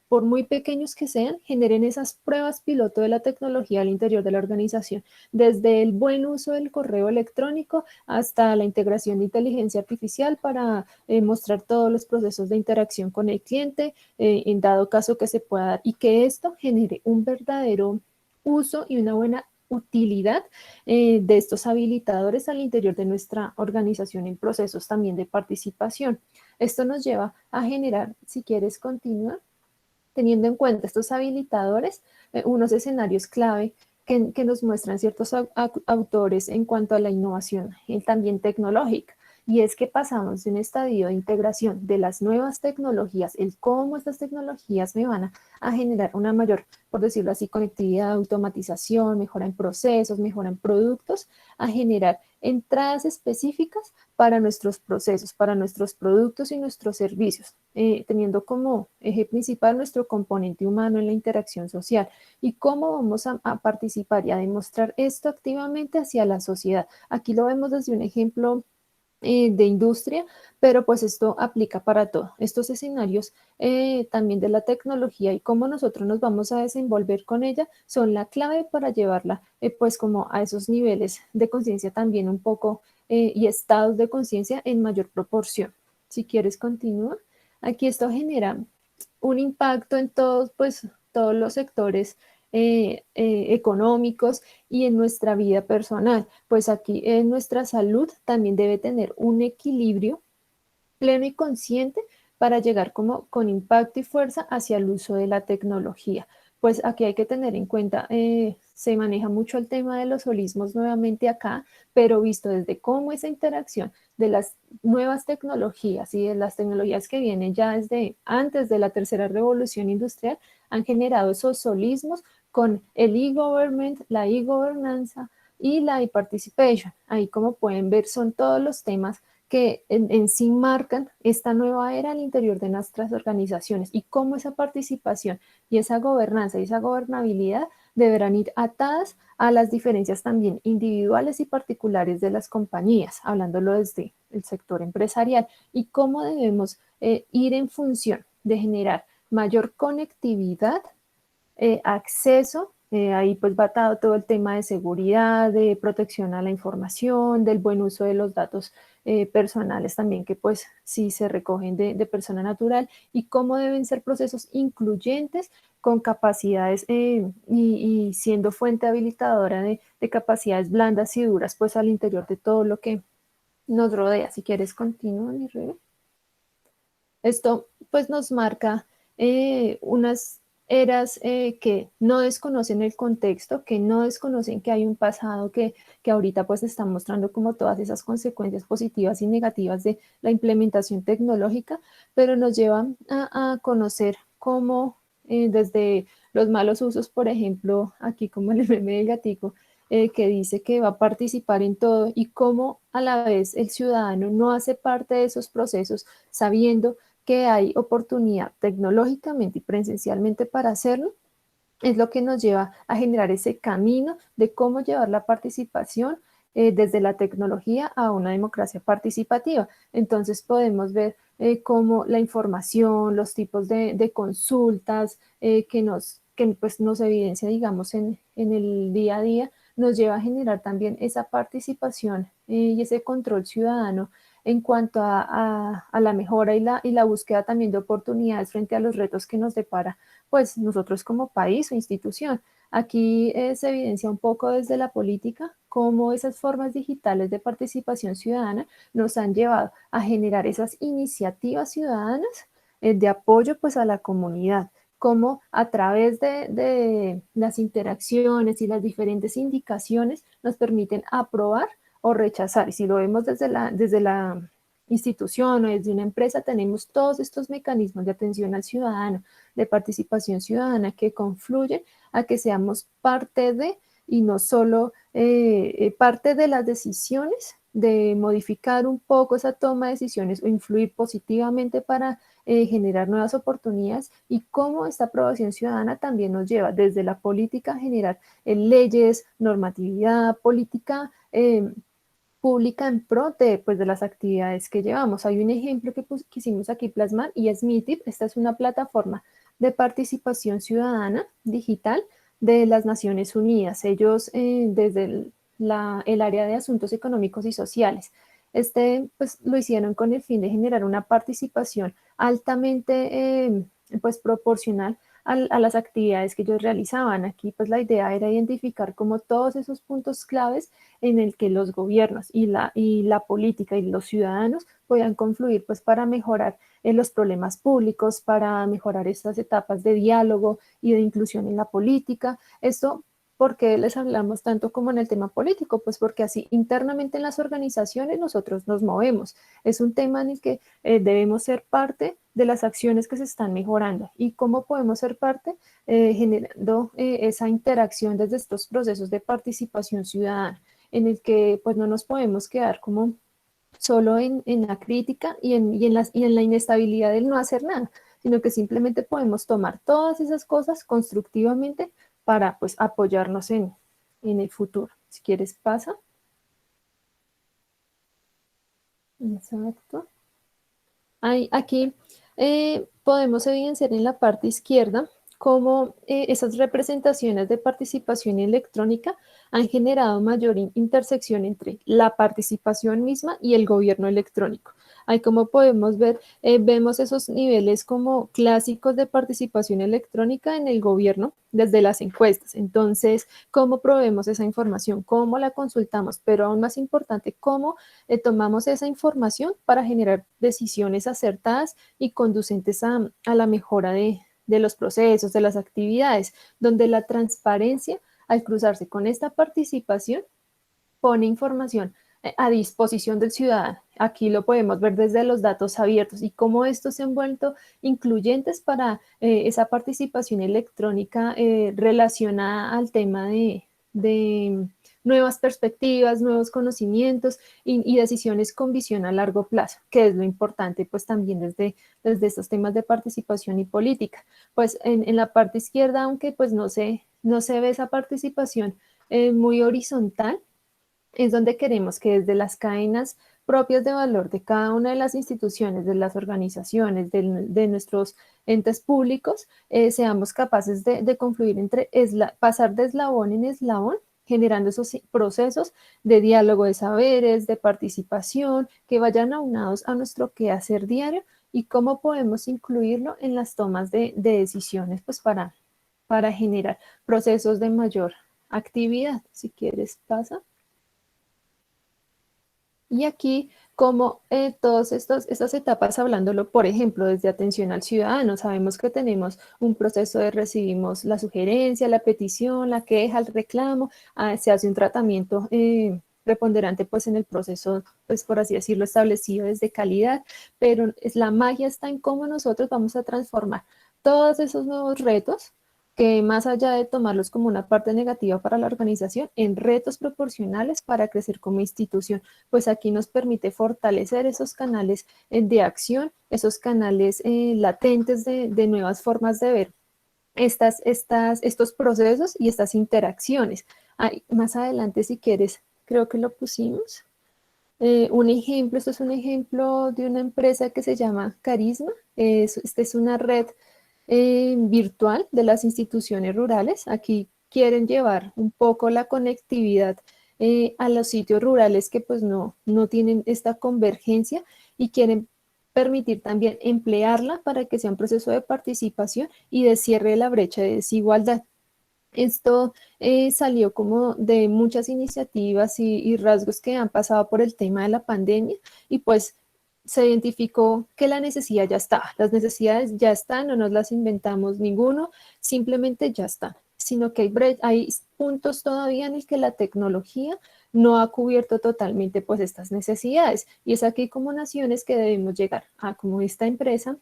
por muy pequeños que sean, generen esas pruebas piloto de la tecnología al interior de la organización, desde el buen uso del correo electrónico hasta la integración de inteligencia artificial para mostrar todos los procesos de interacción con el cliente, en dado caso que se pueda dar, y que esto genere un verdadero uso y una buena utilidad de estos habilitadores al interior de nuestra organización en procesos también de participación. Esto nos lleva a generar, si quieres continuar, teniendo en cuenta estos habilitadores, unos escenarios clave que nos muestran ciertos autores en cuanto a la innovación también tecnológica. Y es que pasamos de un estadio de integración de las nuevas tecnologías, el cómo estas tecnologías me van a generar una mayor, por decirlo así, conectividad, automatización, mejora en procesos, mejora en productos, a generar entradas específicas para nuestros procesos, para nuestros productos y nuestros servicios, teniendo como eje principal nuestro componente humano en la interacción social y cómo vamos a participar y a demostrar esto activamente hacia la sociedad. Aquí lo vemos desde un ejemplo de industria, pero pues esto aplica para todo. Estos escenarios también de la tecnología y cómo nosotros nos vamos a desenvolver con ella son la clave para llevarla pues como a esos niveles de conciencia también un poco y estados de conciencia en mayor proporción. Si quieres continúa. Aquí esto genera un impacto en todos pues todos los sectores económicos y en nuestra vida personal, pues aquí en nuestra salud también debe tener un equilibrio pleno y consciente para llegar como con impacto y fuerza hacia el uso de la tecnología. Pues aquí hay que tener en cuenta, se maneja mucho el tema de los holismos nuevamente acá, pero visto desde cómo esa interacción de las nuevas tecnologías y de las tecnologías que vienen ya desde antes de la tercera revolución industrial han generado esos holismos con el e-government, la e-gobernanza y la e-participation. Ahí como pueden ver son todos los temas que en sí marcan esta nueva era al interior de nuestras organizaciones y cómo esa participación y esa gobernanza y esa gobernabilidad deberán ir atadas a las diferencias también individuales y particulares de las compañías, hablándolo desde el sector empresarial y cómo debemos ir en función de generar mayor conectividad, acceso Ahí pues va atado todo el tema de seguridad, de protección a la información, del buen uso de los datos personales también, que pues sí se recogen de persona natural, y cómo deben ser procesos incluyentes con capacidades y siendo fuente habilitadora de capacidades blandas y duras pues al interior de todo lo que nos rodea. Si quieres, continúa, mi rey. Esto pues nos marca unas eras que no desconocen el contexto, que no desconocen que hay un pasado que ahorita pues está mostrando como todas esas consecuencias positivas y negativas de la implementación tecnológica, pero nos llevan a conocer cómo desde los malos usos, por ejemplo, aquí como en el meme del gatico, que dice que va a participar en todo, y cómo a la vez el ciudadano no hace parte de esos procesos sabiendo que hay oportunidad tecnológicamente y presencialmente para hacerlo, es lo que nos lleva a generar ese camino de cómo llevar la participación desde la tecnología a una democracia participativa. Entonces podemos ver cómo la información, los tipos de consultas que pues nos evidencia, digamos, en el día a día, nos lleva a generar también esa participación y ese control ciudadano en cuanto a la mejora y la búsqueda también de oportunidades frente a los retos que nos depara pues nosotros como país o institución. Aquí se evidencia un poco desde la política cómo esas formas digitales de participación ciudadana nos han llevado a generar esas iniciativas ciudadanas de apoyo pues a la comunidad, cómo a través de las interacciones y las diferentes indicaciones nos permiten aprobar o rechazar. Y si lo vemos desde la institución o desde una empresa, tenemos todos estos mecanismos de atención al ciudadano, de participación ciudadana, que confluyen a que seamos parte de, y no solo parte de las decisiones, de modificar un poco esa toma de decisiones o influir positivamente para generar nuevas oportunidades, y cómo esta aprobación ciudadana también nos lleva desde la política a generar leyes, normatividad, política pública en pro de, pues, de las actividades que llevamos. Hay un ejemplo que quisimos aquí plasmar y es Meetup. Esta es una plataforma de participación ciudadana digital de las Naciones Unidas. Ellos desde el área de asuntos económicos y sociales. Pues lo hicieron con el fin de generar una participación altamente pues proporcional a las actividades que ellos realizaban. Aquí pues la idea era identificar como todos esos puntos claves en el que los gobiernos y la política y los ciudadanos puedan confluir pues para mejorar los problemas públicos, para mejorar estas etapas de diálogo y de inclusión en la política. Esto, ¿por qué les hablamos tanto como en el tema político? Pues porque así internamente en las organizaciones nosotros nos movemos. Es un tema en el que debemos ser parte de las acciones que se están mejorando. ¿Y cómo podemos ser parte? Generando esa interacción desde estos procesos de participación ciudadana, en el que pues no nos podemos quedar como solo en la crítica y en la inestabilidad del no hacer nada, sino que simplemente podemos tomar todas esas cosas constructivamente para pues apoyarnos en el futuro. Si quieres, pasa. Exacto. Aquí podemos evidenciar en la parte izquierda cómo esas representaciones de participación electrónica han generado mayor intersección entre la participación misma y el gobierno electrónico. Ahí como podemos ver, vemos esos niveles como clásicos de participación electrónica en el gobierno desde las encuestas. Entonces, ¿cómo proveemos esa información? ¿Cómo la consultamos? Pero aún más importante, ¿cómo tomamos esa información para generar decisiones acertadas y conducentes a la mejora de los procesos, de las actividades, donde la transparencia, al cruzarse con esta participación, pone información a disposición del ciudadano? Aquí lo podemos ver desde los datos abiertos y cómo estos se han vuelto incluyentes para esa participación electrónica relacionada al tema de nuevas perspectivas, nuevos conocimientos y decisiones con visión a largo plazo, que es lo importante pues también desde estos temas de participación y política. Pues en la parte izquierda, aunque pues no se ve esa participación muy horizontal, es donde queremos que desde las cadenas propias de valor de cada una de las instituciones, de las organizaciones, de nuestros entes públicos, seamos capaces de confluir pasar de eslabón en eslabón, generando esos procesos de diálogo de saberes, de participación, que vayan aunados a nuestro quehacer diario y cómo podemos incluirlo en las tomas de decisiones, pues para generar procesos de mayor actividad. Si quieres, pasa. Y aquí, como todas estas etapas, hablándolo, por ejemplo, desde atención al ciudadano, sabemos que tenemos un proceso de recibimos la sugerencia, la petición, la queja, el reclamo, se hace un tratamiento preponderante pues en el proceso, pues por así decirlo, establecido desde calidad, pero la magia está en cómo nosotros vamos a transformar todos esos nuevos retos que más allá de tomarlos como una parte negativa para la organización, en retos proporcionales para crecer como institución, pues aquí nos permite fortalecer esos canales de acción, esos canales latentes de nuevas formas de ver estos procesos y estas interacciones. Más adelante, si quieres, creo que lo pusimos. Un ejemplo, esto es un ejemplo de una empresa que se llama Carisma. Esta es una red virtual de las instituciones rurales. Aquí quieren llevar un poco la conectividad a los sitios rurales que pues no tienen esta convergencia y quieren permitir también emplearla para que sea un proceso de participación y de cierre de la brecha de desigualdad. Esto salió como de muchas iniciativas y rasgos que han pasado por el tema de la pandemia y pues se identificó que la necesidad ya está. Las necesidades ya están, no nos las inventamos ninguno, simplemente ya están. Sino que hay puntos todavía en el que la tecnología no ha cubierto totalmente pues estas necesidades. Y es aquí como naciones que debemos llegar a, como esta empresa,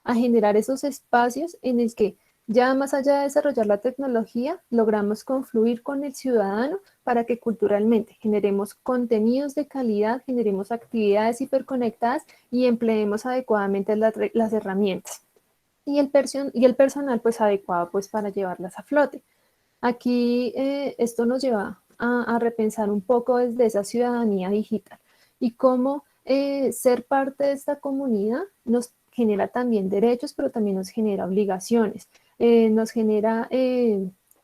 a generar esos espacios en el que ya más allá de desarrollar la tecnología, logramos confluir con el ciudadano para que culturalmente generemos contenidos de calidad, generemos actividades hiperconectadas y empleemos adecuadamente las herramientas. Y el personal pues adecuado pues para llevarlas a flote. Aquí esto nos lleva a repensar un poco desde esa ciudadanía digital y cómo ser parte de esta comunidad nos genera también derechos, pero también nos genera obligaciones. Nos genera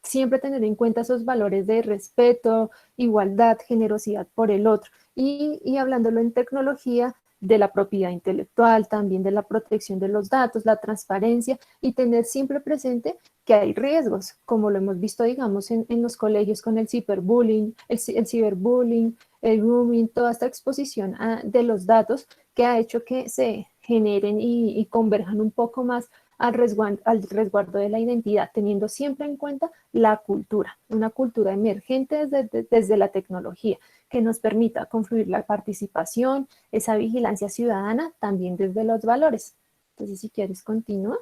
siempre tener en cuenta esos valores de respeto, igualdad, generosidad por el otro. Y hablándolo en tecnología, de la propiedad intelectual, también de la protección de los datos, la transparencia y tener siempre presente que hay riesgos, como lo hemos visto, digamos, en los colegios con el ciberbullying, el ciberbullying, el grooming, toda esta exposición de los datos que ha hecho que se generen y converjan un poco más al resguardo de la identidad, teniendo siempre en cuenta la cultura, una cultura emergente desde la tecnología, que nos permita confluir la participación, esa vigilancia ciudadana, también desde los valores. Entonces, si quieres, continúa.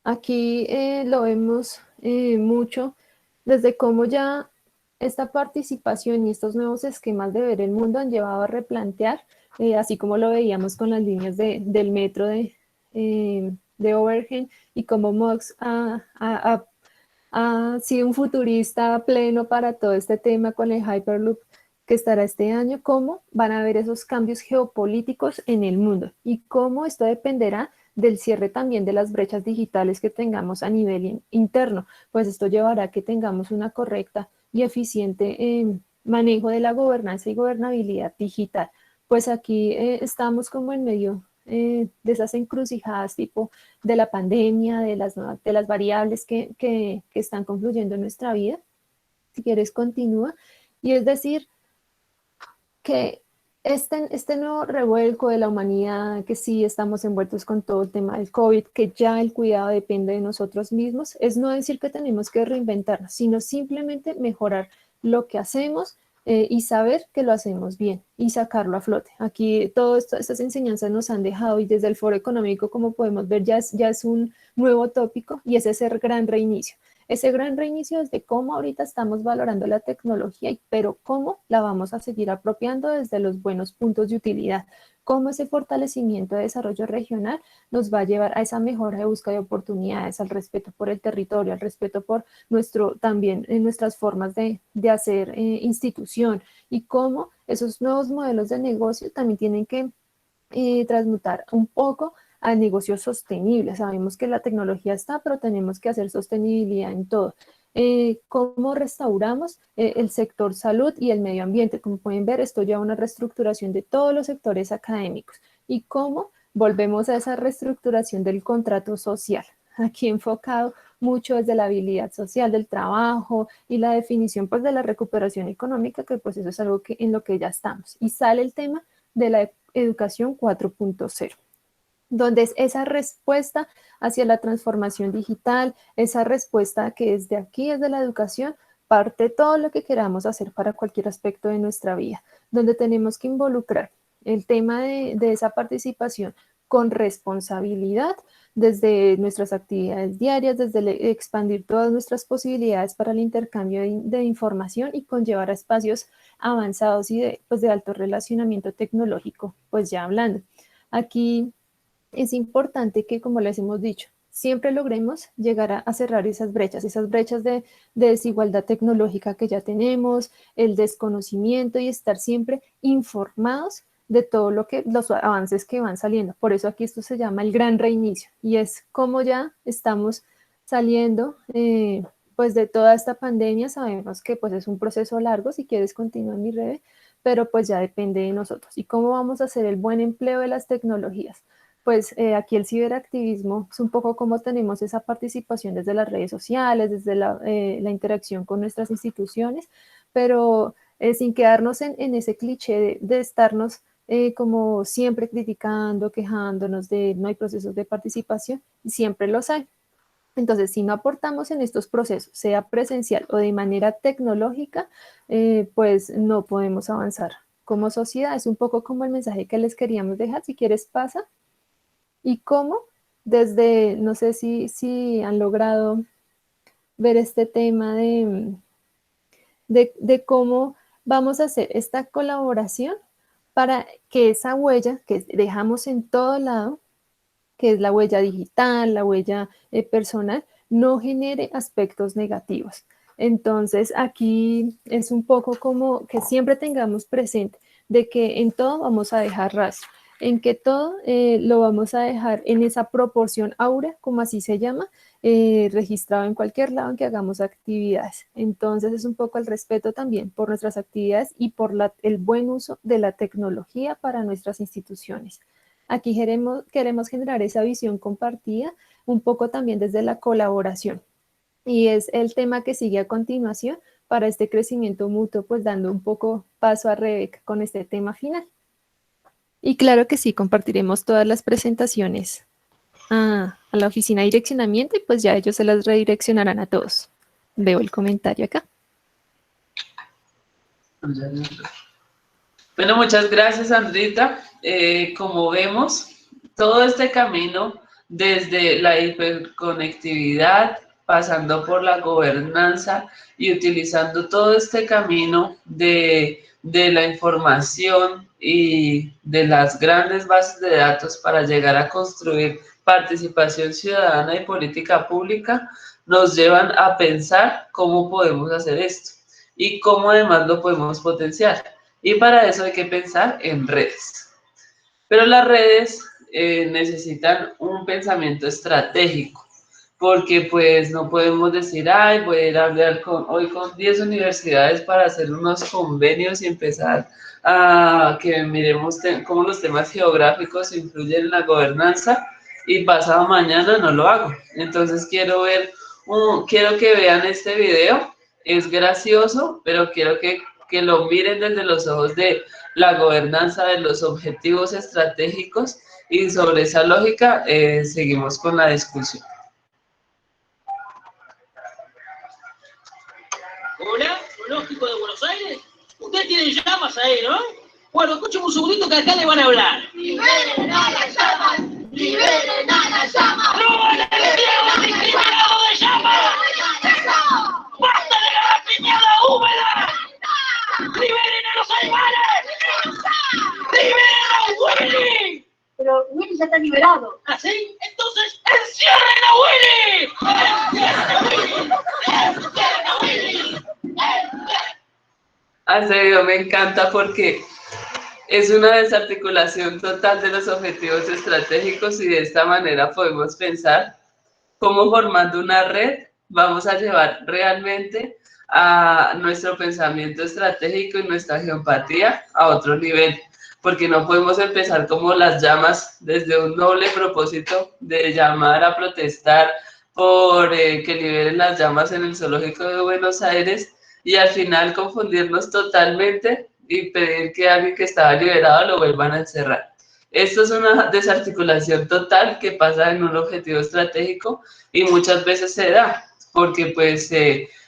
Aquí lo vemos mucho desde cómo ya esta participación y estos nuevos esquemas de ver el mundo han llevado a replantear, así como lo veíamos con las líneas del metro de Overhead y como Mox ha sido un futurista pleno para todo este tema con el Hyperloop que estará este año, cómo van a haber esos cambios geopolíticos en el mundo y cómo esto dependerá del cierre también de las brechas digitales que tengamos a nivel interno, pues esto llevará a que tengamos una correcta y eficiente manejo de la gobernanza y gobernabilidad digital. Pues aquí estamos como en medio de esas encrucijadas tipo de la pandemia, de las variables que están confluyendo en nuestra vida. Si quieres, continúa. Y es decir, que este nuevo revuelco de la humanidad, que sí estamos envueltos con todo el tema del COVID, que ya el cuidado depende de nosotros mismos, es no decir que tenemos que reinventarnos, sino simplemente mejorar lo que hacemos y saber que lo hacemos bien y sacarlo a flote. Aquí todas estas enseñanzas nos han dejado y desde el Foro Económico, como podemos ver, ya es un nuevo tópico y es ese gran reinicio. Ese gran reinicio es de cómo ahorita estamos valorando la tecnología, pero cómo la vamos a seguir apropiando desde los buenos puntos de utilidad, cómo ese fortalecimiento de desarrollo regional nos va a llevar a esa mejora de búsqueda de oportunidades, al respeto por el territorio, al respeto por también nuestras formas de hacer institución y cómo esos nuevos modelos de negocio también tienen que transmutar un poco a negocios sostenibles. Sabemos que la tecnología está, pero tenemos que hacer sostenibilidad en todo. ¿Cómo restauramos el sector salud y el medio ambiente? Como pueden ver, esto lleva a una reestructuración de todos los sectores académicos. ¿Y cómo volvemos a esa reestructuración del contrato social? Aquí enfocado mucho desde la habilidad social del trabajo y la definición pues de la recuperación económica, que pues eso es algo en lo que ya estamos. Y sale el tema de la educación 4.0, donde es esa respuesta hacia la transformación digital, esa respuesta que desde aquí, desde la educación, parte todo lo que queramos hacer para cualquier aspecto de nuestra vida, donde tenemos que involucrar el tema de esa participación con responsabilidad desde nuestras actividades diarias, desde expandir todas nuestras posibilidades para el intercambio de información y conllevar a espacios avanzados y de alto relacionamiento tecnológico, pues ya hablando. Aquí es importante que, como les hemos dicho, siempre logremos llegar a cerrar esas brechas de desigualdad tecnológica que ya tenemos, el desconocimiento y estar siempre informados de todo los avances que van saliendo. Por eso aquí esto se llama el gran reinicio y es como ya estamos saliendo pues de toda esta pandemia. Sabemos que pues es un proceso largo, si quieres continúa mi Rebe, pero pues ya depende de nosotros. ¿Y cómo vamos a hacer el buen empleo de las tecnologías? Pues aquí el ciberactivismo es un poco como tenemos esa participación desde las redes sociales, desde la interacción con nuestras instituciones, pero sin quedarnos en ese cliché de estarnos como siempre criticando, quejándonos de no hay procesos de participación, siempre los hay. Entonces, si no aportamos en estos procesos, sea presencial o de manera tecnológica, pues no podemos avanzar como sociedad. Es un poco como el mensaje que les queríamos dejar. Si quieres, pasa. Y cómo desde, no sé si han logrado ver este tema de cómo vamos a hacer esta colaboración para que esa huella que dejamos en todo lado, que es la huella digital, la huella personal, no genere aspectos negativos. Entonces, aquí es un poco como que siempre tengamos presente de que en todo vamos a dejar rastro, en que todo lo vamos a dejar en esa proporción áurea, como así se llama, registrado en cualquier lado en que hagamos actividades. Entonces, es un poco el respeto también por nuestras actividades y por el buen uso de la tecnología para nuestras instituciones. Aquí queremos generar esa visión compartida, un poco también desde la colaboración. Y es el tema que sigue a continuación para este crecimiento mutuo, pues dando un poco paso a Rebeca con este tema final. Y claro que sí, compartiremos todas las presentaciones a la oficina de direccionamiento y pues ya ellos se las redireccionarán a todos. Veo el comentario acá. Bueno, muchas gracias, Andrita. Como vemos, todo este camino desde la hiperconectividad, pasando por la gobernanza y utilizando todo este camino de la información y de las grandes bases de datos para llegar a construir participación ciudadana y política pública, nos llevan a pensar cómo podemos hacer esto y cómo además lo podemos potenciar. Y para eso hay que pensar en redes. Pero las redes necesitan un pensamiento estratégico, porque pues no podemos decir, ay, voy a ir a hablar hoy con 10 universidades para hacer unos convenios y empezar a que miremos cómo los temas geográficos influyen en la gobernanza y pasado mañana no lo hago. Entonces quiero que vean este video, es gracioso, pero quiero que lo miren desde los ojos de la gobernanza, de los objetivos estratégicos y sobre esa lógica seguimos con la discusión. Hola, pronóstico de Buenos Aires. Usted tiene llamas ahí, ¿no? Bueno, escuchen un segundito que acá le van a hablar. ¡Liberen a las llamas! ¡Liberen a las llamas! ¡No van a entierro discriminado de llamas! ¡Basta de la piñada húmeda! ¡Liberen a los animales! ¡Liberen a Willy! Pero Willy ya está liberado. ¿Ah, sí? Entonces, ¡encierren a Willy! ¡Encierren a Willy! ¡Encierren a Willy! En serio, me encanta porque es una desarticulación total de los objetivos estratégicos y de esta manera podemos pensar cómo formando una red vamos a llevar realmente a nuestro pensamiento estratégico y nuestra geoempatía a otro nivel, porque no podemos empezar como las llamas desde un noble propósito de llamar a protestar por que liberen las llamas en el zoológico de Buenos Aires y al final confundirnos totalmente y pedir que alguien que estaba liberado lo vuelvan a encerrar. Esto es una desarticulación total que pasa en un objetivo estratégico y muchas veces se da porque pues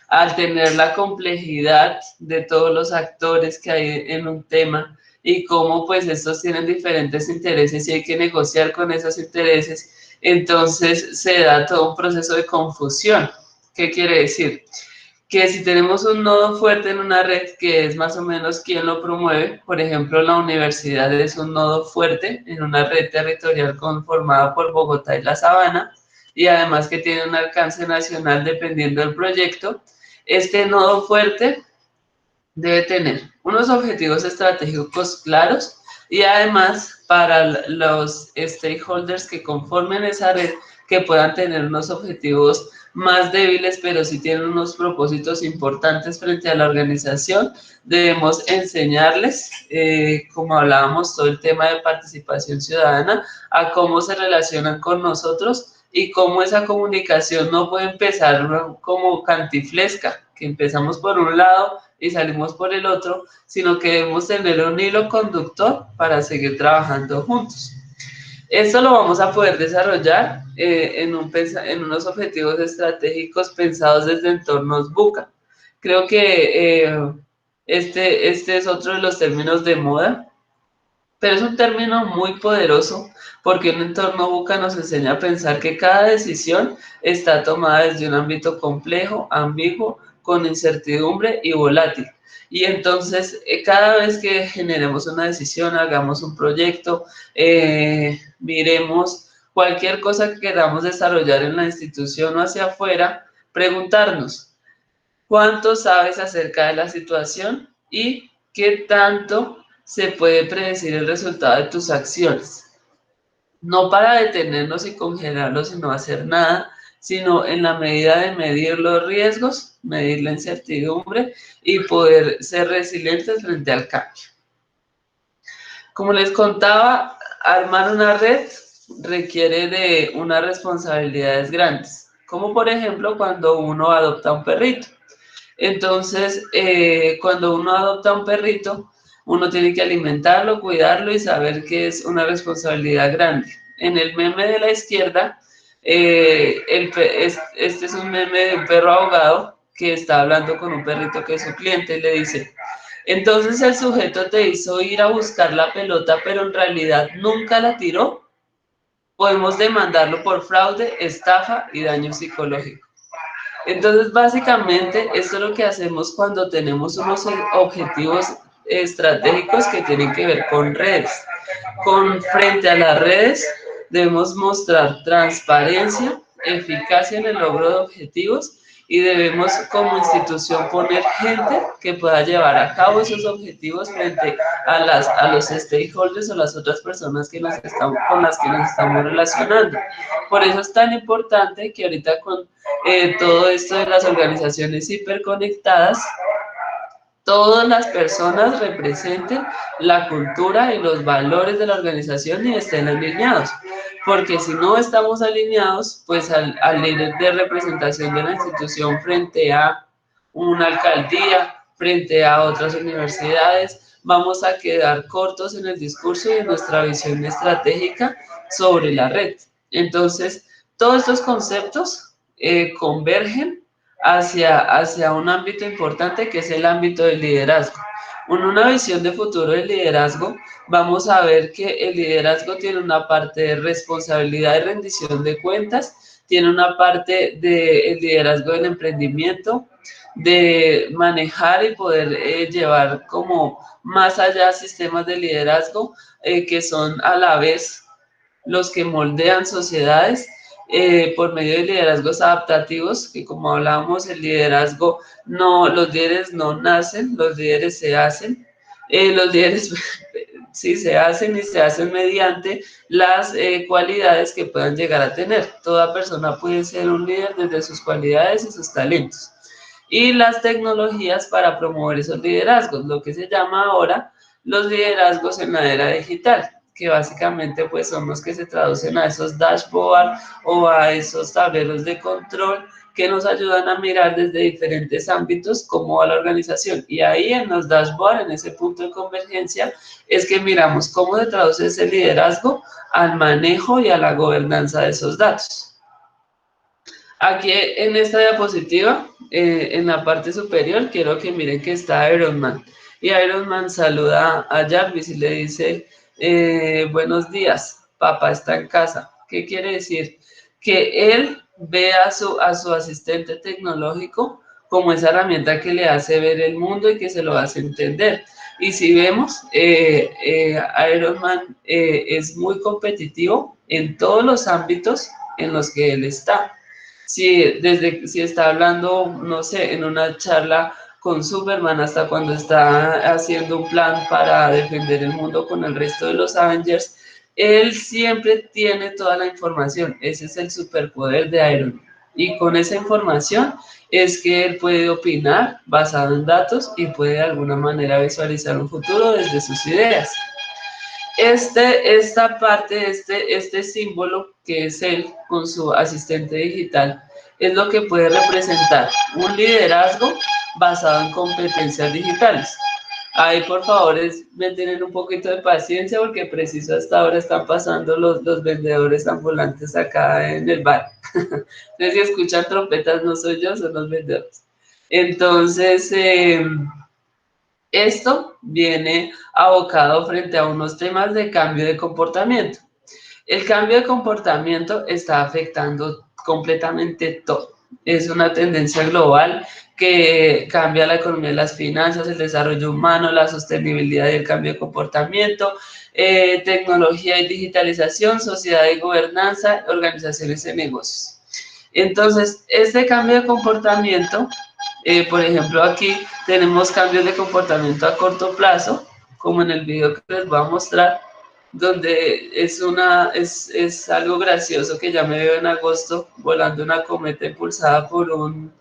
al tener la complejidad de todos los actores que hay en un tema y cómo pues estos tienen diferentes intereses y hay que negociar con esos intereses, entonces se da todo un proceso de confusión. ¿Qué quiere decir? Que si tenemos un nodo fuerte en una red, que es más o menos quien lo promueve, por ejemplo, la universidad es un nodo fuerte en una red territorial conformada por Bogotá y la Sabana, y además que tiene un alcance nacional dependiendo del proyecto, este nodo fuerte debe tener unos objetivos estratégicos claros y además para los stakeholders que conformen esa red que puedan tener unos objetivos más débiles, pero si tienen unos propósitos importantes frente a la organización, debemos enseñarles, como hablábamos, todo el tema de participación ciudadana, a cómo se relacionan con nosotros y cómo esa comunicación no puede empezar como cantiflesca, que empezamos por un lado y salimos por el otro, sino que debemos tener un hilo conductor para seguir trabajando juntos. Esto lo vamos a poder desarrollar en unos objetivos estratégicos pensados desde entornos VUCA. Creo que este es otro de los términos de moda, pero es un término muy poderoso porque un entorno VUCA nos enseña a pensar que cada decisión está tomada desde un ámbito complejo, ambiguo, con incertidumbre y volátil. Y entonces, cada vez que generemos una decisión, hagamos un proyecto, miremos cualquier cosa que queramos desarrollar en la institución o hacia afuera, preguntarnos, ¿cuánto sabes acerca de la situación y qué tanto se puede predecir el resultado de tus acciones? No para detenernos y congelarlos y no hacer nada, sino en la medida de medir los riesgos, medir la incertidumbre y poder ser resilientes frente al cambio. Como les contaba, armar una red requiere de unas responsabilidades grandes, como por ejemplo cuando uno adopta un perrito. Entonces, cuando uno adopta un perrito, uno tiene que alimentarlo, cuidarlo y saber que es una responsabilidad grande. En el meme de la izquierda, este es un meme de un perro ahogado que está hablando con un perrito que es su cliente y le dice, entonces el sujeto te hizo ir a buscar la pelota, pero en realidad nunca la tiró. Podemos demandarlo por fraude, estafa y daño psicológico. Entonces, básicamente, esto es lo que hacemos cuando tenemos unos objetivos estratégicos que tienen que ver con redes. Frente a las redes, debemos mostrar transparencia, eficacia en el logro de objetivos y debemos como institución poner gente que pueda llevar a cabo esos objetivos frente a los stakeholders o las otras personas con las que nos estamos relacionando. Por eso es tan importante que ahorita con todo esto de las organizaciones hiperconectadas, todas las personas representen la cultura y los valores de la organización y estén alineados. Porque si no estamos alineados, pues al líder de representación de la institución frente a una alcaldía, frente a otras universidades, vamos a quedar cortos en el discurso y en nuestra visión estratégica sobre la red. Entonces, todos estos conceptos convergen hacia un ámbito importante que es el ámbito del liderazgo. En una visión de futuro del liderazgo, vamos a ver que el liderazgo tiene una parte de responsabilidad y rendición de cuentas, tiene una parte del liderazgo del emprendimiento, de manejar y poder llevar como más allá sistemas de liderazgo que son a la vez los que moldean sociedades, por medio de liderazgos adaptativos, que como hablábamos, el liderazgo los líderes no nacen, los líderes se hacen. Los líderes sí se hacen y se hacen mediante las cualidades que puedan llegar a tener. Toda persona puede ser un líder desde sus cualidades y sus talentos. Y las tecnologías para promover esos liderazgos, lo que se llama ahora los liderazgos en la era digital, que básicamente pues son los que se traducen a esos dashboards o a esos tableros de control que nos ayudan a mirar desde diferentes ámbitos cómo va la organización. Y ahí en los dashboards, en ese punto de convergencia, es que miramos cómo se traduce ese liderazgo al manejo y a la gobernanza de esos datos. Aquí en esta diapositiva, en la parte superior, quiero que miren que está Iron Man. Y Iron Man saluda a Jarvis y le dice, buenos días, papá está en casa. ¿Qué quiere decir? Que él ve a su asistente tecnológico como esa herramienta que le hace ver el mundo y que se lo hace entender. Y si vemos, Iron Man es muy competitivo en todos los ámbitos en los que él está. Si está hablando, no sé, en una charla con Superman, hasta cuando está haciendo un plan para defender el mundo con el resto de los Avengers, él siempre tiene toda la información. Ese es el superpoder de Iron Man. Y con esa información es que él puede opinar basado en datos y puede de alguna manera visualizar un futuro desde sus ideas. Esta parte, este símbolo que es él con su asistente digital, es lo que puede representar un liderazgo basado en competencias digitales. Ahí, por favor, me tienen un poquito de paciencia porque preciso hasta ahora están pasando los vendedores ambulantes acá en el bar. Entonces, si escuchan trompetas, no soy yo, son los vendedores. Entonces, esto viene abocado frente a unos temas de cambio de comportamiento. El cambio de comportamiento está afectando completamente todo. Es una tendencia global que cambia la economía y las finanzas, el desarrollo humano, la sostenibilidad y el cambio de comportamiento, tecnología y digitalización, sociedad y gobernanza, organizaciones y negocios. Entonces, este cambio de comportamiento, por ejemplo, aquí tenemos cambios de comportamiento a corto plazo, como en el video que les voy a mostrar, donde es algo gracioso que ya me veo en agosto volando una cometa impulsada por un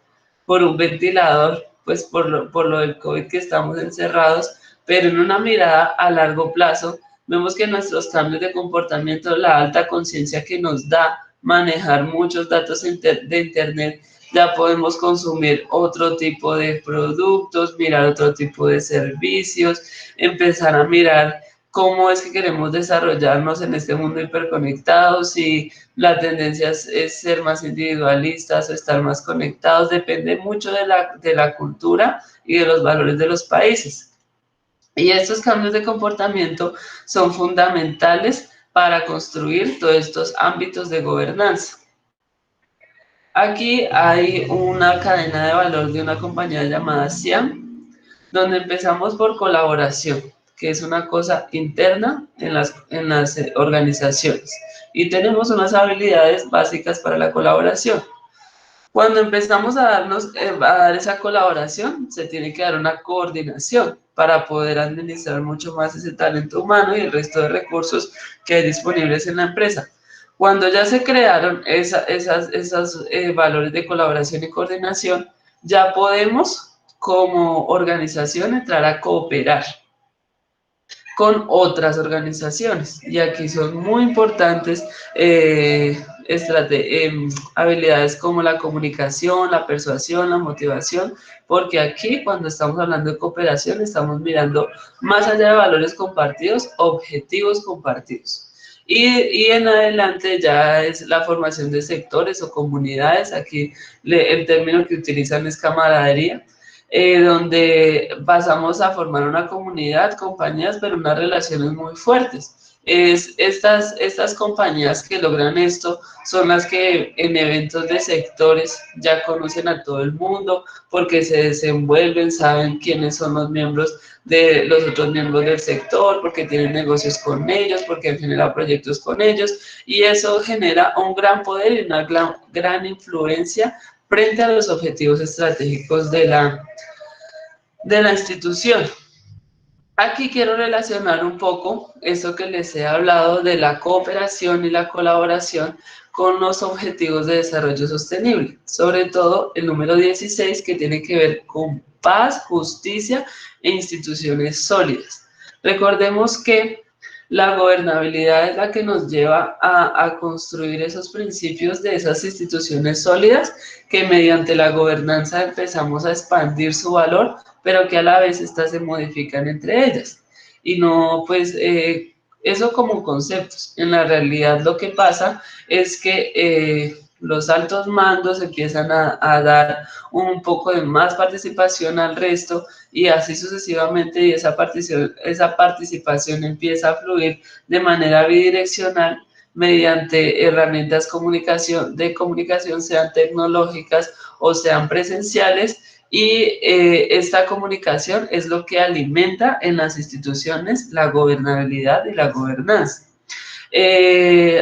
ventilador, pues por lo del COVID que estamos encerrados, pero en una mirada a largo plazo vemos que nuestros cambios de comportamiento, la alta conciencia que nos da manejar muchos datos de internet, ya podemos consumir otro tipo de productos, mirar otro tipo de servicios, empezar a mirar cómo es que queremos desarrollarnos en este mundo hiperconectado, si la tendencia es ser más individualistas o estar más conectados, depende mucho de la cultura y de los valores de los países. Y estos cambios de comportamiento son fundamentales para construir todos estos ámbitos de gobernanza. Aquí hay una cadena de valor de una compañía llamada Siam, donde empezamos por colaboración, que es una cosa interna en las organizaciones. Y tenemos unas habilidades básicas para la colaboración. Cuando empezamos a dar esa colaboración, se tiene que dar una coordinación para poder administrar mucho más ese talento humano y el resto de recursos que hay disponibles en la empresa. Cuando ya se crearon esos valores de colaboración y coordinación, ya podemos como organización entrar a cooperar con otras organizaciones. Y aquí son muy importantes habilidades como la comunicación, la persuasión, la motivación, porque aquí cuando estamos hablando de cooperación estamos mirando más allá de valores compartidos, objetivos compartidos. Y en adelante ya es la formación de sectores o comunidades. Aquí el término que utilizan es camaradería, donde pasamos a formar una comunidad, compañías, pero unas relaciones muy fuertes. Estas compañías que logran esto son las que en eventos de sectores ya conocen a todo el mundo porque se desenvuelven, saben quiénes son los miembros de los otros miembros del sector, porque tienen negocios con ellos, porque han generado proyectos con ellos, y eso genera un gran poder y una gran influencia frente a los objetivos estratégicos de la institución. Aquí quiero relacionar un poco eso que les he hablado de la cooperación y la colaboración con los objetivos de desarrollo sostenible, sobre todo el número 16 que tiene que ver con paz, justicia e instituciones sólidas. Recordemos que la gobernabilidad es la que nos lleva a construir esos principios de esas instituciones sólidas que mediante la gobernanza empezamos a expandir su valor, pero que a la vez estas se modifican entre ellas. Y no, pues, eso como conceptos. En la realidad lo que pasa es que los altos mandos empiezan a dar un poco de más participación al resto y así sucesivamente, y esa participación empieza a fluir de manera bidireccional mediante herramientas de comunicación, sean tecnológicas o sean presenciales, y esta comunicación es lo que alimenta en las instituciones la gobernabilidad y la gobernanza.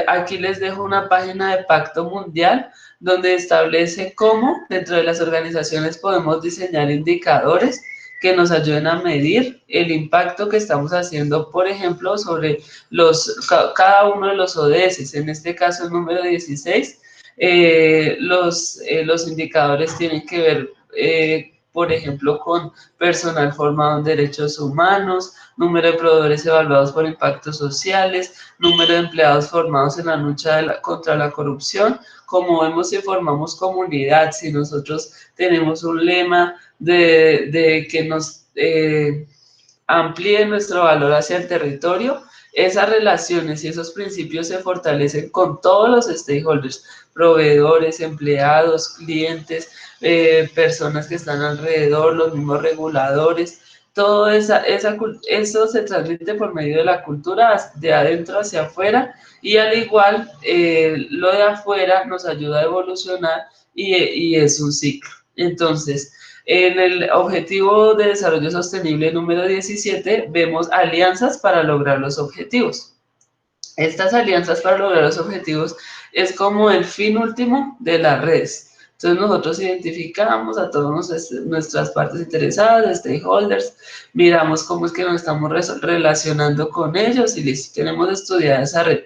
Aquí les dejo una página de Pacto Mundial donde establece cómo dentro de las organizaciones podemos diseñar indicadores que nos ayuden a medir el impacto que estamos haciendo, por ejemplo, sobre cada uno de los ODS. En este caso, el número 16, los indicadores tienen que ver, por ejemplo, con personal formado en derechos humanos, número de proveedores evaluados por impactos sociales, número de empleados formados en la lucha contra la corrupción. Como vemos, si formamos comunidad, si nosotros tenemos un lema de que nos amplíe nuestro valor hacia el territorio, esas relaciones y esos principios se fortalecen con todos los stakeholders, proveedores, empleados, clientes, personas que están alrededor, los mismos reguladores. Todo eso se transmite por medio de la cultura de adentro hacia afuera, y al igual lo de afuera nos ayuda a evolucionar y es un ciclo. Entonces, en el objetivo de desarrollo sostenible número 17 vemos alianzas para lograr los objetivos. Estas alianzas para lograr los objetivos es como el fin último de las redes. Entonces nosotros identificamos a todas nuestras partes interesadas, stakeholders, miramos cómo es que nos estamos relacionando con ellos y listo, tenemos estudiada esa red.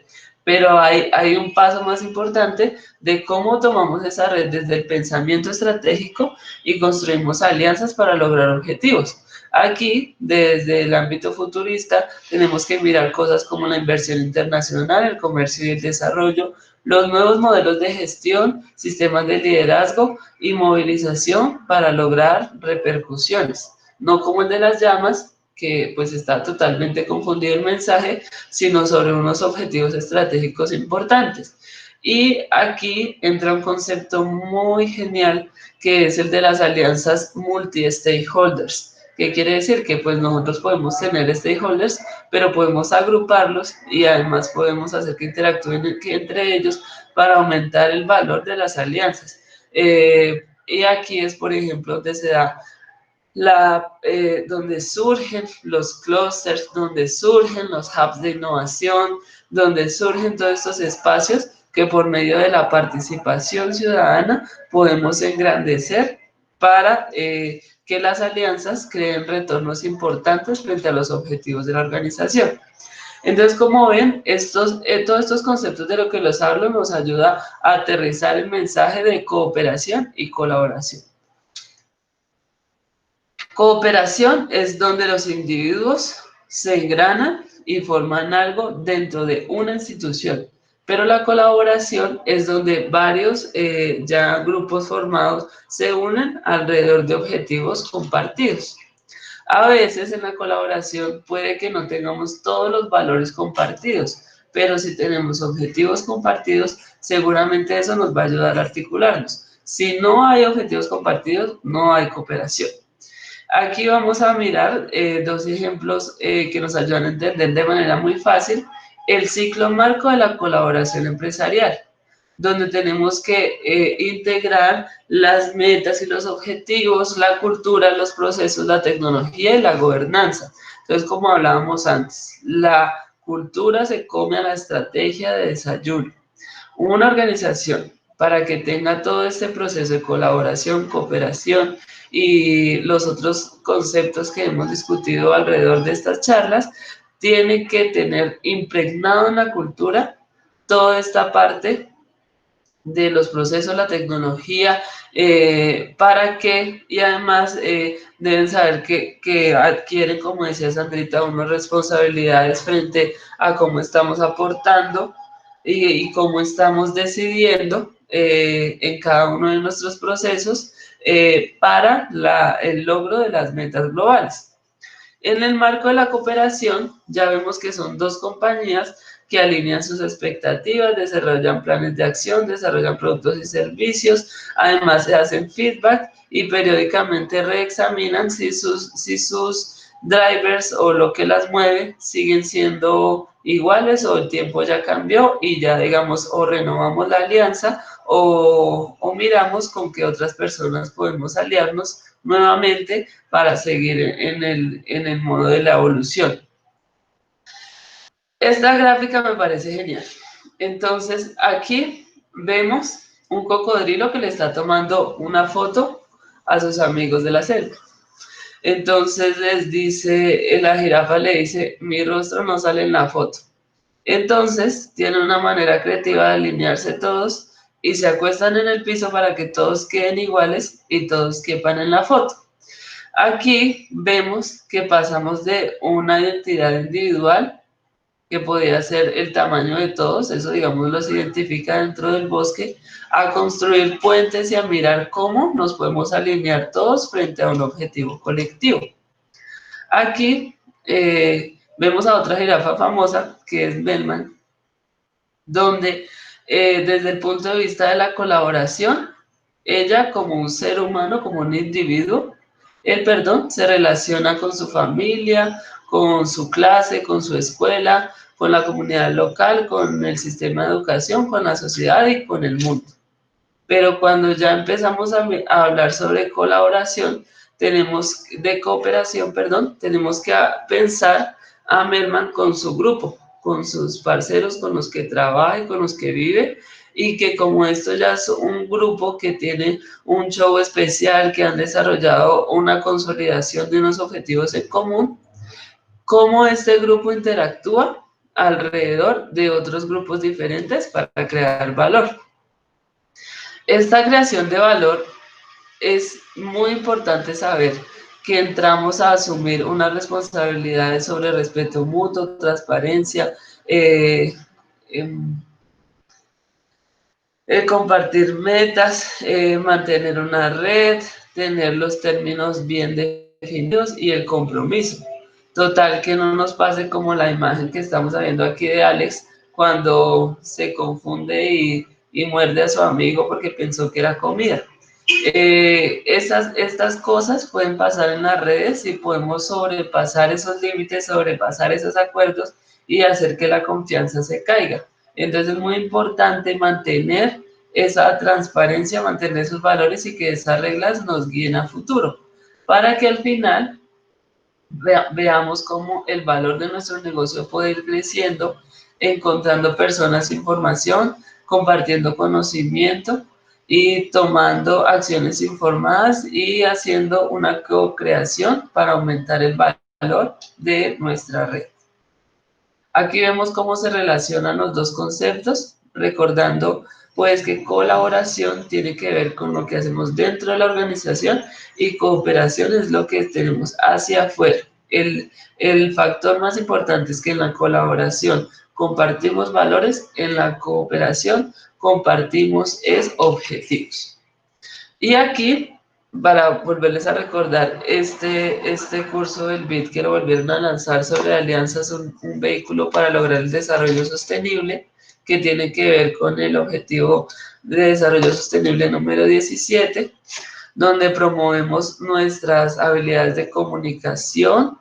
Pero hay un paso más importante de cómo tomamos esa red desde el pensamiento estratégico y construimos alianzas para lograr objetivos. Aquí, desde el ámbito futurista, tenemos que mirar cosas como la inversión internacional, el comercio y el desarrollo, los nuevos modelos de gestión, sistemas de liderazgo y movilización para lograr repercusiones. No como el de las llamas, que pues está totalmente confundido el mensaje, sino sobre unos objetivos estratégicos importantes. Y aquí entra un concepto muy genial que es el de las alianzas multi-stakeholders. ¿Qué quiere decir? Que pues nosotros podemos tener stakeholders, pero podemos agruparlos y además podemos hacer que interactúen entre ellos para aumentar el valor de las alianzas. Y aquí es, por ejemplo, donde se da donde surgen los clústeres, donde surgen los hubs de innovación, donde surgen todos estos espacios que por medio de la participación ciudadana podemos engrandecer para que las alianzas creen retornos importantes frente a los objetivos de la organización. Entonces, como ven, todos estos conceptos de lo que les hablo nos ayuda a aterrizar el mensaje de cooperación y colaboración. Cooperación es donde los individuos se engranan y forman algo dentro de una institución, pero la colaboración es donde varios ya grupos formados se unen alrededor de objetivos compartidos. A veces en la colaboración puede que no tengamos todos los valores compartidos, pero si tenemos objetivos compartidos, seguramente eso nos va a ayudar a articularnos. Si no hay objetivos compartidos, no hay cooperación. Aquí vamos a mirar dos ejemplos que nos ayudan a entender de manera muy fácil el ciclo marco de la colaboración empresarial, donde tenemos que integrar las metas y los objetivos, la cultura, los procesos, la tecnología y la gobernanza. Entonces, como hablábamos antes, la cultura se come a la estrategia de desayuno. Una organización, para que tenga todo este proceso de colaboración, cooperación y los otros conceptos que hemos discutido alrededor de estas charlas, tiene que tener impregnado en la cultura toda esta parte de los procesos, la tecnología, para que, y además deben saber que adquieren, como decía Sandrita, unas responsabilidades frente a cómo estamos aportando y cómo estamos decidiendo en cada uno de nuestros procesos para el logro de las metas globales. En el marco de la cooperación, ya vemos que son dos compañías que alinean sus expectativas, desarrollan planes de acción, desarrollan productos y servicios, además se hacen feedback y periódicamente reexaminan si sus drivers o lo que las mueve siguen siendo iguales o el tiempo ya cambió y ya digamos o renovamos la alianza o miramos con qué otras personas podemos aliarnos nuevamente para seguir en el modo de la evolución. Esta gráfica me parece genial. Entonces, aquí vemos un cocodrilo que le está tomando una foto a sus amigos de la selva. Entonces les dice, la jirafa le dice, mi rostro no sale en la foto. Entonces, tiene una manera creativa de alinearse todos y se acuestan en el piso para que todos queden iguales y todos quepan en la foto. Aquí vemos que pasamos de una identidad individual que podría ser el tamaño de todos, eso digamos los identifica dentro del bosque, a construir puentes y a mirar cómo nos podemos alinear todos frente a un objetivo colectivo. Aquí vemos a otra jirafa famosa, que es Bellman, donde desde el punto de vista de la colaboración, ella como un ser humano, como un individuo, se relaciona con su familia, con su clase, con su escuela, con la comunidad local, con el sistema de educación, con la sociedad y con el mundo. Pero cuando ya empezamos a hablar sobre colaboración, tenemos que pensar a Merman con su grupo, con sus parceros con los que trabaja y con los que vive, y que como esto ya es un grupo que tiene un show especial, que han desarrollado una consolidación de unos objetivos en común, cómo este grupo interactúa alrededor de otros grupos diferentes para crear valor. Esta creación de valor es muy importante saber que entramos a asumir unas responsabilidades sobre respeto mutuo, transparencia, compartir metas, mantener una red, tener los términos bien definidos y el compromiso. Total, que no nos pase como la imagen que estamos viendo aquí de Alex cuando se confunde y muerde a su amigo porque pensó que era comida. Estas cosas pueden pasar en las redes y podemos sobrepasar esos límites, sobrepasar esos acuerdos y hacer que la confianza se caiga. Entonces es muy importante mantener esa transparencia, mantener esos valores y que esas reglas nos guíen a futuro, para que al final veamos cómo el valor de nuestro negocio puede ir creciendo, encontrando personas, información, compartiendo conocimiento y tomando acciones informadas y haciendo una co-creación para aumentar el valor de nuestra red. Aquí vemos cómo se relacionan los dos conceptos, recordando pues que colaboración tiene que ver con lo que hacemos dentro de la organización y cooperación es lo que tenemos hacia afuera. El factor más importante es que en la colaboración compartimos valores, en la cooperación compartimos objetivos. Y aquí, para volverles a recordar, este curso del BID que lo volvieron a lanzar sobre alianzas, un vehículo para lograr el desarrollo sostenible, que tiene que ver con el objetivo de desarrollo sostenible número 17, donde promovemos nuestras habilidades de comunicación,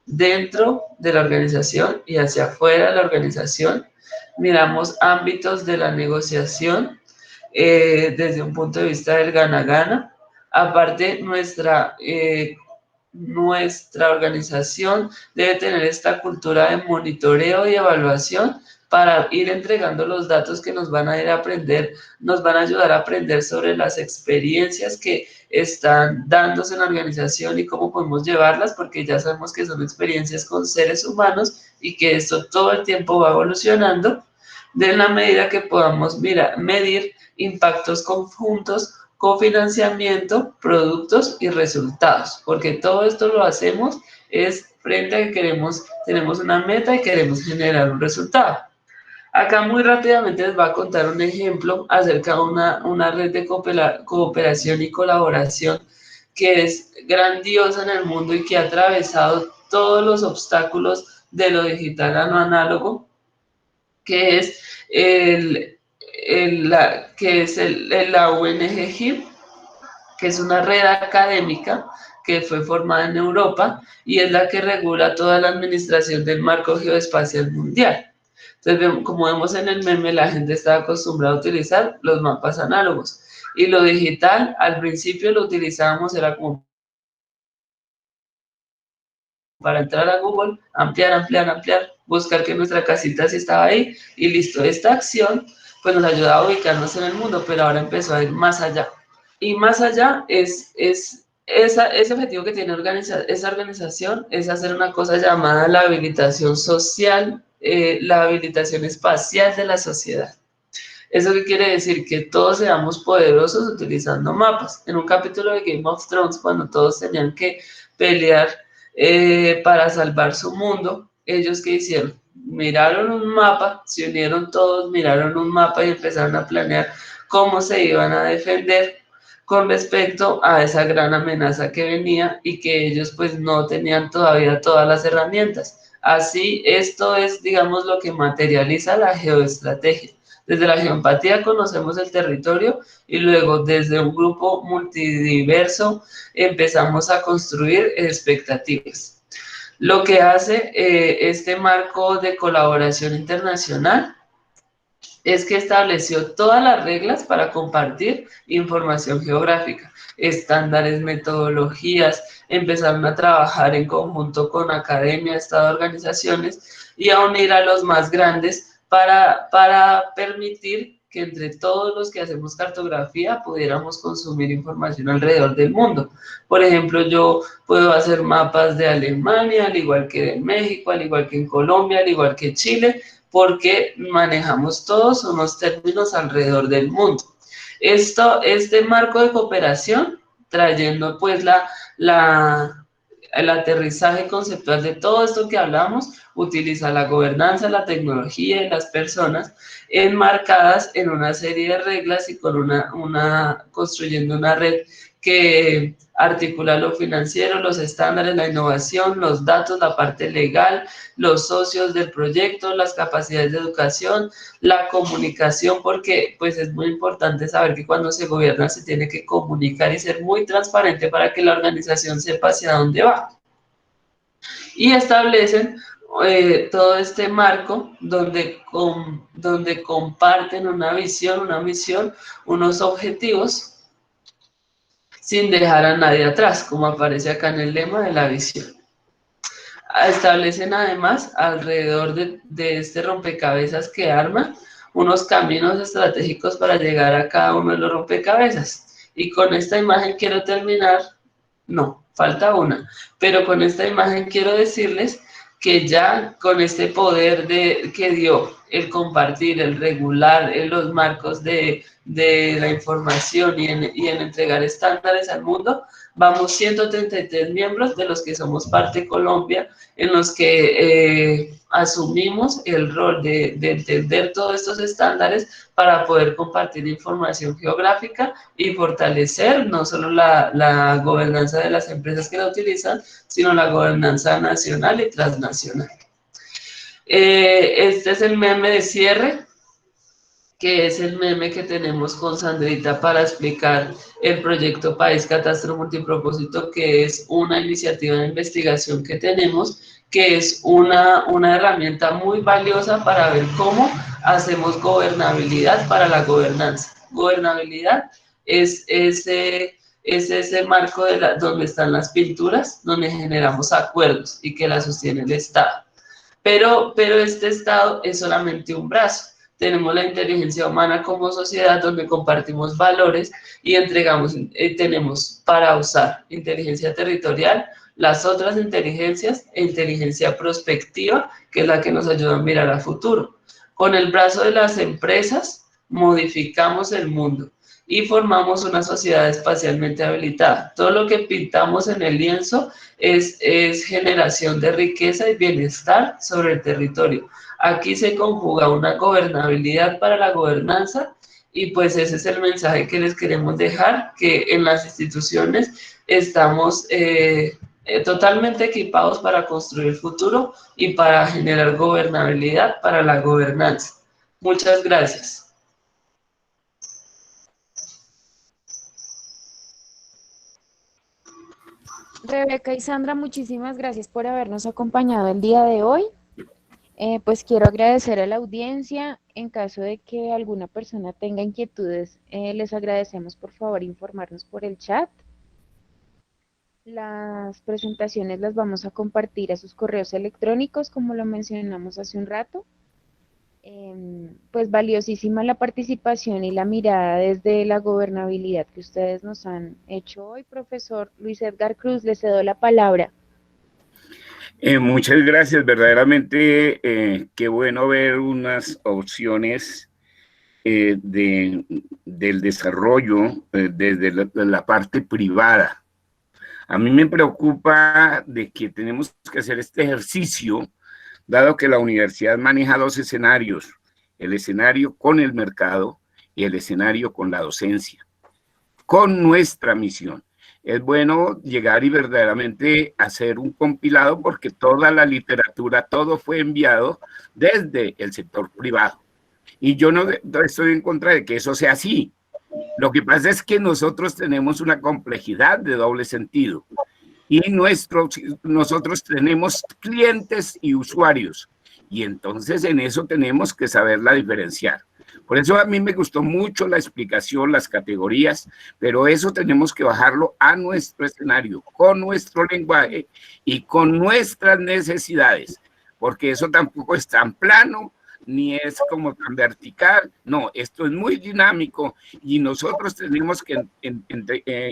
dentro de la organización y hacia afuera de la organización. Miramos ámbitos de la negociación desde un punto de vista del gana-gana. Aparte, nuestra organización debe tener esta cultura de monitoreo y evaluación para ir entregando los datos que nos van a nos van a ayudar a aprender sobre las experiencias que están dándose en la organización y cómo podemos llevarlas, porque ya sabemos que son experiencias con seres humanos y que esto todo el tiempo va evolucionando, de la medida que podamos medir impactos conjuntos, cofinanciamiento, productos y resultados, porque todo esto lo hacemos es frente a que tenemos una meta y queremos generar un resultado. Acá muy rápidamente les voy a contar un ejemplo acerca de una red de cooperación y colaboración que es grandiosa en el mundo y que ha atravesado todos los obstáculos de lo digital a lo análogo, que es la ONG HIP, que es una red académica que fue formada en Europa y es la que regula toda la administración del marco geoespacial mundial. Entonces, como vemos en el meme, la gente está acostumbrada a utilizar los mapas análogos y lo digital, al principio lo utilizábamos, era como para entrar a Google, ampliar, buscar que nuestra casita sí estaba ahí y listo. Esta acción pues nos ayudaba a ubicarnos en el mundo, pero ahora empezó a ir más allá. Y más allá ese objetivo que tiene esa organización es hacer una cosa llamada la habilitación social, la habilitación espacial de la sociedad. ¿Eso qué quiere decir? Que todos seamos poderosos utilizando mapas. En un capítulo de Game of Thrones, cuando todos tenían que pelear para salvar su mundo, ¿ellos qué hicieron? Miraron un mapa, se unieron todos, miraron un mapa y empezaron a planear cómo se iban a defender con respecto a esa gran amenaza que venía y que ellos pues no tenían todavía todas las herramientas. Así, esto es, digamos, lo que materializa la geoestrategia. Desde la geoempatía conocemos el territorio y luego desde un grupo multidiverso empezamos a construir expectativas. Lo que hace este marco de colaboración internacional es que estableció todas las reglas para compartir información geográfica, estándares, metodologías, empezaron a trabajar en conjunto con academia, Estado, organizaciones y a unir a los más grandes para permitir que entre todos los que hacemos cartografía pudiéramos consumir información alrededor del mundo. Por ejemplo, yo puedo hacer mapas de Alemania, al igual que de México, al igual que en Colombia, al igual que Chile, porque manejamos todos unos términos alrededor del mundo. Este marco de cooperación, trayendo pues el aterrizaje conceptual de todo esto que hablamos, utiliza la gobernanza, la tecnología y las personas enmarcadas en una serie de reglas y con construyendo una red que articula lo financiero, los estándares, la innovación, los datos, la parte legal, los socios del proyecto, las capacidades de educación, la comunicación, porque pues es muy importante saber que cuando se gobierna se tiene que comunicar y ser muy transparente para que la organización sepa hacia dónde va. Y establecen todo este marco donde comparten una visión, una misión, unos objetivos, sin dejar a nadie atrás, como aparece acá en el lema de la visión. Establecen además, alrededor de este rompecabezas que arman, unos caminos estratégicos para llegar a cada uno de los rompecabezas. Y con esta imagen quiero terminar, no, falta una, pero con esta imagen quiero decirles que ya con este poder que dio el compartir, el regular, en los marcos de la información y en entregar estándares al mundo, vamos 133 miembros de los que somos parte Colombia, en los que asumimos el rol de entender todos estos estándares para poder compartir información geográfica y fortalecer no solo la gobernanza de las empresas que la utilizan, sino la gobernanza nacional y transnacional. Este es el meme de cierre, que es el meme que tenemos con Sandrita para explicar el proyecto País Catastro Multipropósito, que es una iniciativa de investigación que tenemos que es una herramienta muy valiosa para ver cómo hacemos gobernabilidad para la gobernanza. Gobernabilidad es ese marco donde están las pinturas, donde generamos acuerdos y que la sostiene el Estado. Pero este Estado es solamente un brazo. Tenemos la inteligencia humana como sociedad donde compartimos valores y tenemos para usar inteligencia territorial, las otras inteligencias e inteligencia prospectiva, que es la que nos ayuda a mirar a futuro. Con el brazo de las empresas modificamos el mundo y formamos una sociedad espacialmente habilitada. Todo lo que pintamos en el lienzo es generación de riqueza y bienestar sobre el territorio. Aquí se conjuga una gobernabilidad para la gobernanza y pues ese es el mensaje que les queremos dejar, que en las instituciones estamos totalmente equipados para construir el futuro y para generar gobernabilidad para la gobernanza. Muchas gracias. Rebeca y Sandra, muchísimas gracias por habernos acompañado el día de hoy. Pues quiero agradecer a la audiencia. En caso de que alguna persona tenga inquietudes, les agradecemos por favor informarnos por el chat. Las presentaciones las vamos a compartir a sus correos electrónicos, como lo mencionamos hace un rato. Pues valiosísima la participación y la mirada desde la gobernabilidad que ustedes nos han hecho hoy. Profesor Luis Edgar Cruz, le cedo la palabra. Muchas gracias, verdaderamente qué bueno ver unas opciones del desarrollo desde la parte privada. A mí me preocupa de que tenemos que hacer este ejercicio, dado que la universidad maneja dos escenarios, el escenario con el mercado y el escenario con la docencia, con nuestra misión. Es bueno llegar y verdaderamente hacer un compilado porque toda la literatura, todo fue enviado desde el sector privado. Y yo no estoy en contra de que eso sea así. Lo que pasa es que nosotros tenemos una complejidad de doble sentido. Y nosotros tenemos clientes y usuarios, y entonces en eso tenemos que saberla diferenciar. Por eso a mí me gustó mucho la explicación, las categorías, pero eso tenemos que bajarlo a nuestro escenario, con nuestro lenguaje y con nuestras necesidades, porque eso tampoco es tan plano, ni es como tan vertical. No, esto es muy dinámico y nosotros tenemos que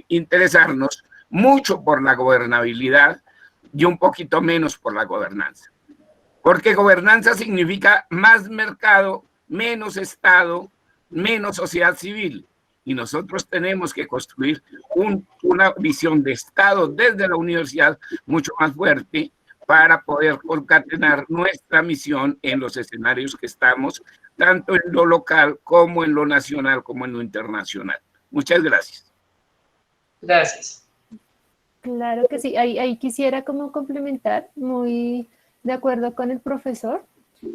interesarnos mucho por la gobernabilidad y un poquito menos por la gobernanza. Porque gobernanza significa más mercado, menos Estado, menos sociedad civil. Y nosotros tenemos que construir una visión de Estado desde la universidad mucho más fuerte para poder concatenar nuestra misión en los escenarios que estamos, tanto en lo local como en lo nacional, como en lo internacional. Muchas gracias. Gracias. Claro que sí, ahí quisiera como complementar, muy de acuerdo con el profesor,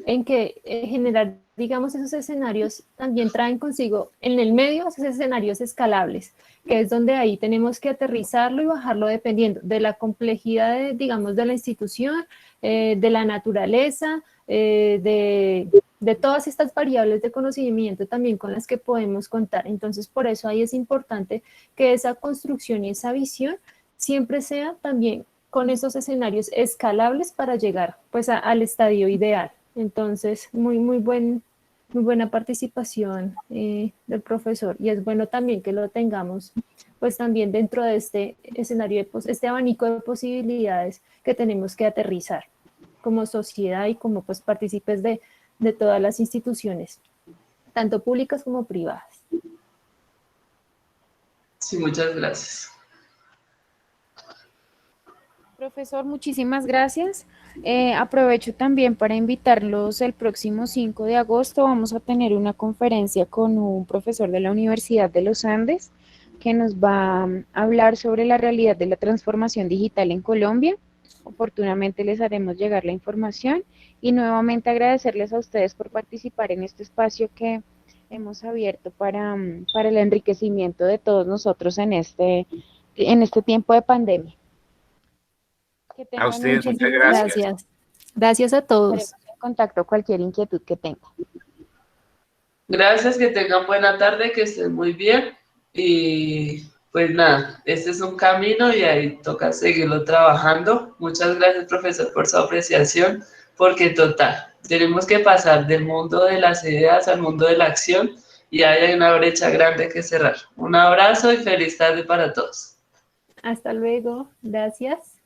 en que generar, digamos, esos escenarios también traen consigo en el medio esos escenarios escalables, que es donde ahí tenemos que aterrizarlo y bajarlo dependiendo de la complejidad, digamos, de la institución, de la naturaleza, de todas estas variables de conocimiento también con las que podemos contar. Entonces, por eso ahí es importante que esa construcción y esa visión siempre sea también con esos escenarios escalables para llegar pues al estadio ideal. Entonces, muy buena participación del profesor, y es bueno también que lo tengamos pues también dentro de este escenario, este abanico de posibilidades que tenemos que aterrizar como sociedad y como pues partícipes de todas las instituciones, tanto públicas como privadas. Sí, muchas gracias. Profesor, muchísimas gracias. Aprovecho también para invitarlos el próximo 5 de agosto. Vamos a tener una conferencia con un profesor de la Universidad de los Andes que nos va a hablar sobre la realidad de la transformación digital en Colombia. Oportunamente les haremos llegar la información y nuevamente agradecerles a ustedes por participar en este espacio que hemos abierto para el enriquecimiento de todos nosotros en este tiempo de pandemia. A ustedes muchas gracias. Gracias a todos. Estaremos en contacto cualquier inquietud que tenga. Gracias, que tengan buena tarde, que estén muy bien. Y pues nada, este es un camino y ahí toca seguirlo trabajando. Muchas gracias, profesor, por su apreciación, porque total, tenemos que pasar del mundo de las ideas al mundo de la acción y ahí hay una brecha grande que cerrar. Un abrazo y feliz tarde para todos. Hasta luego. Gracias.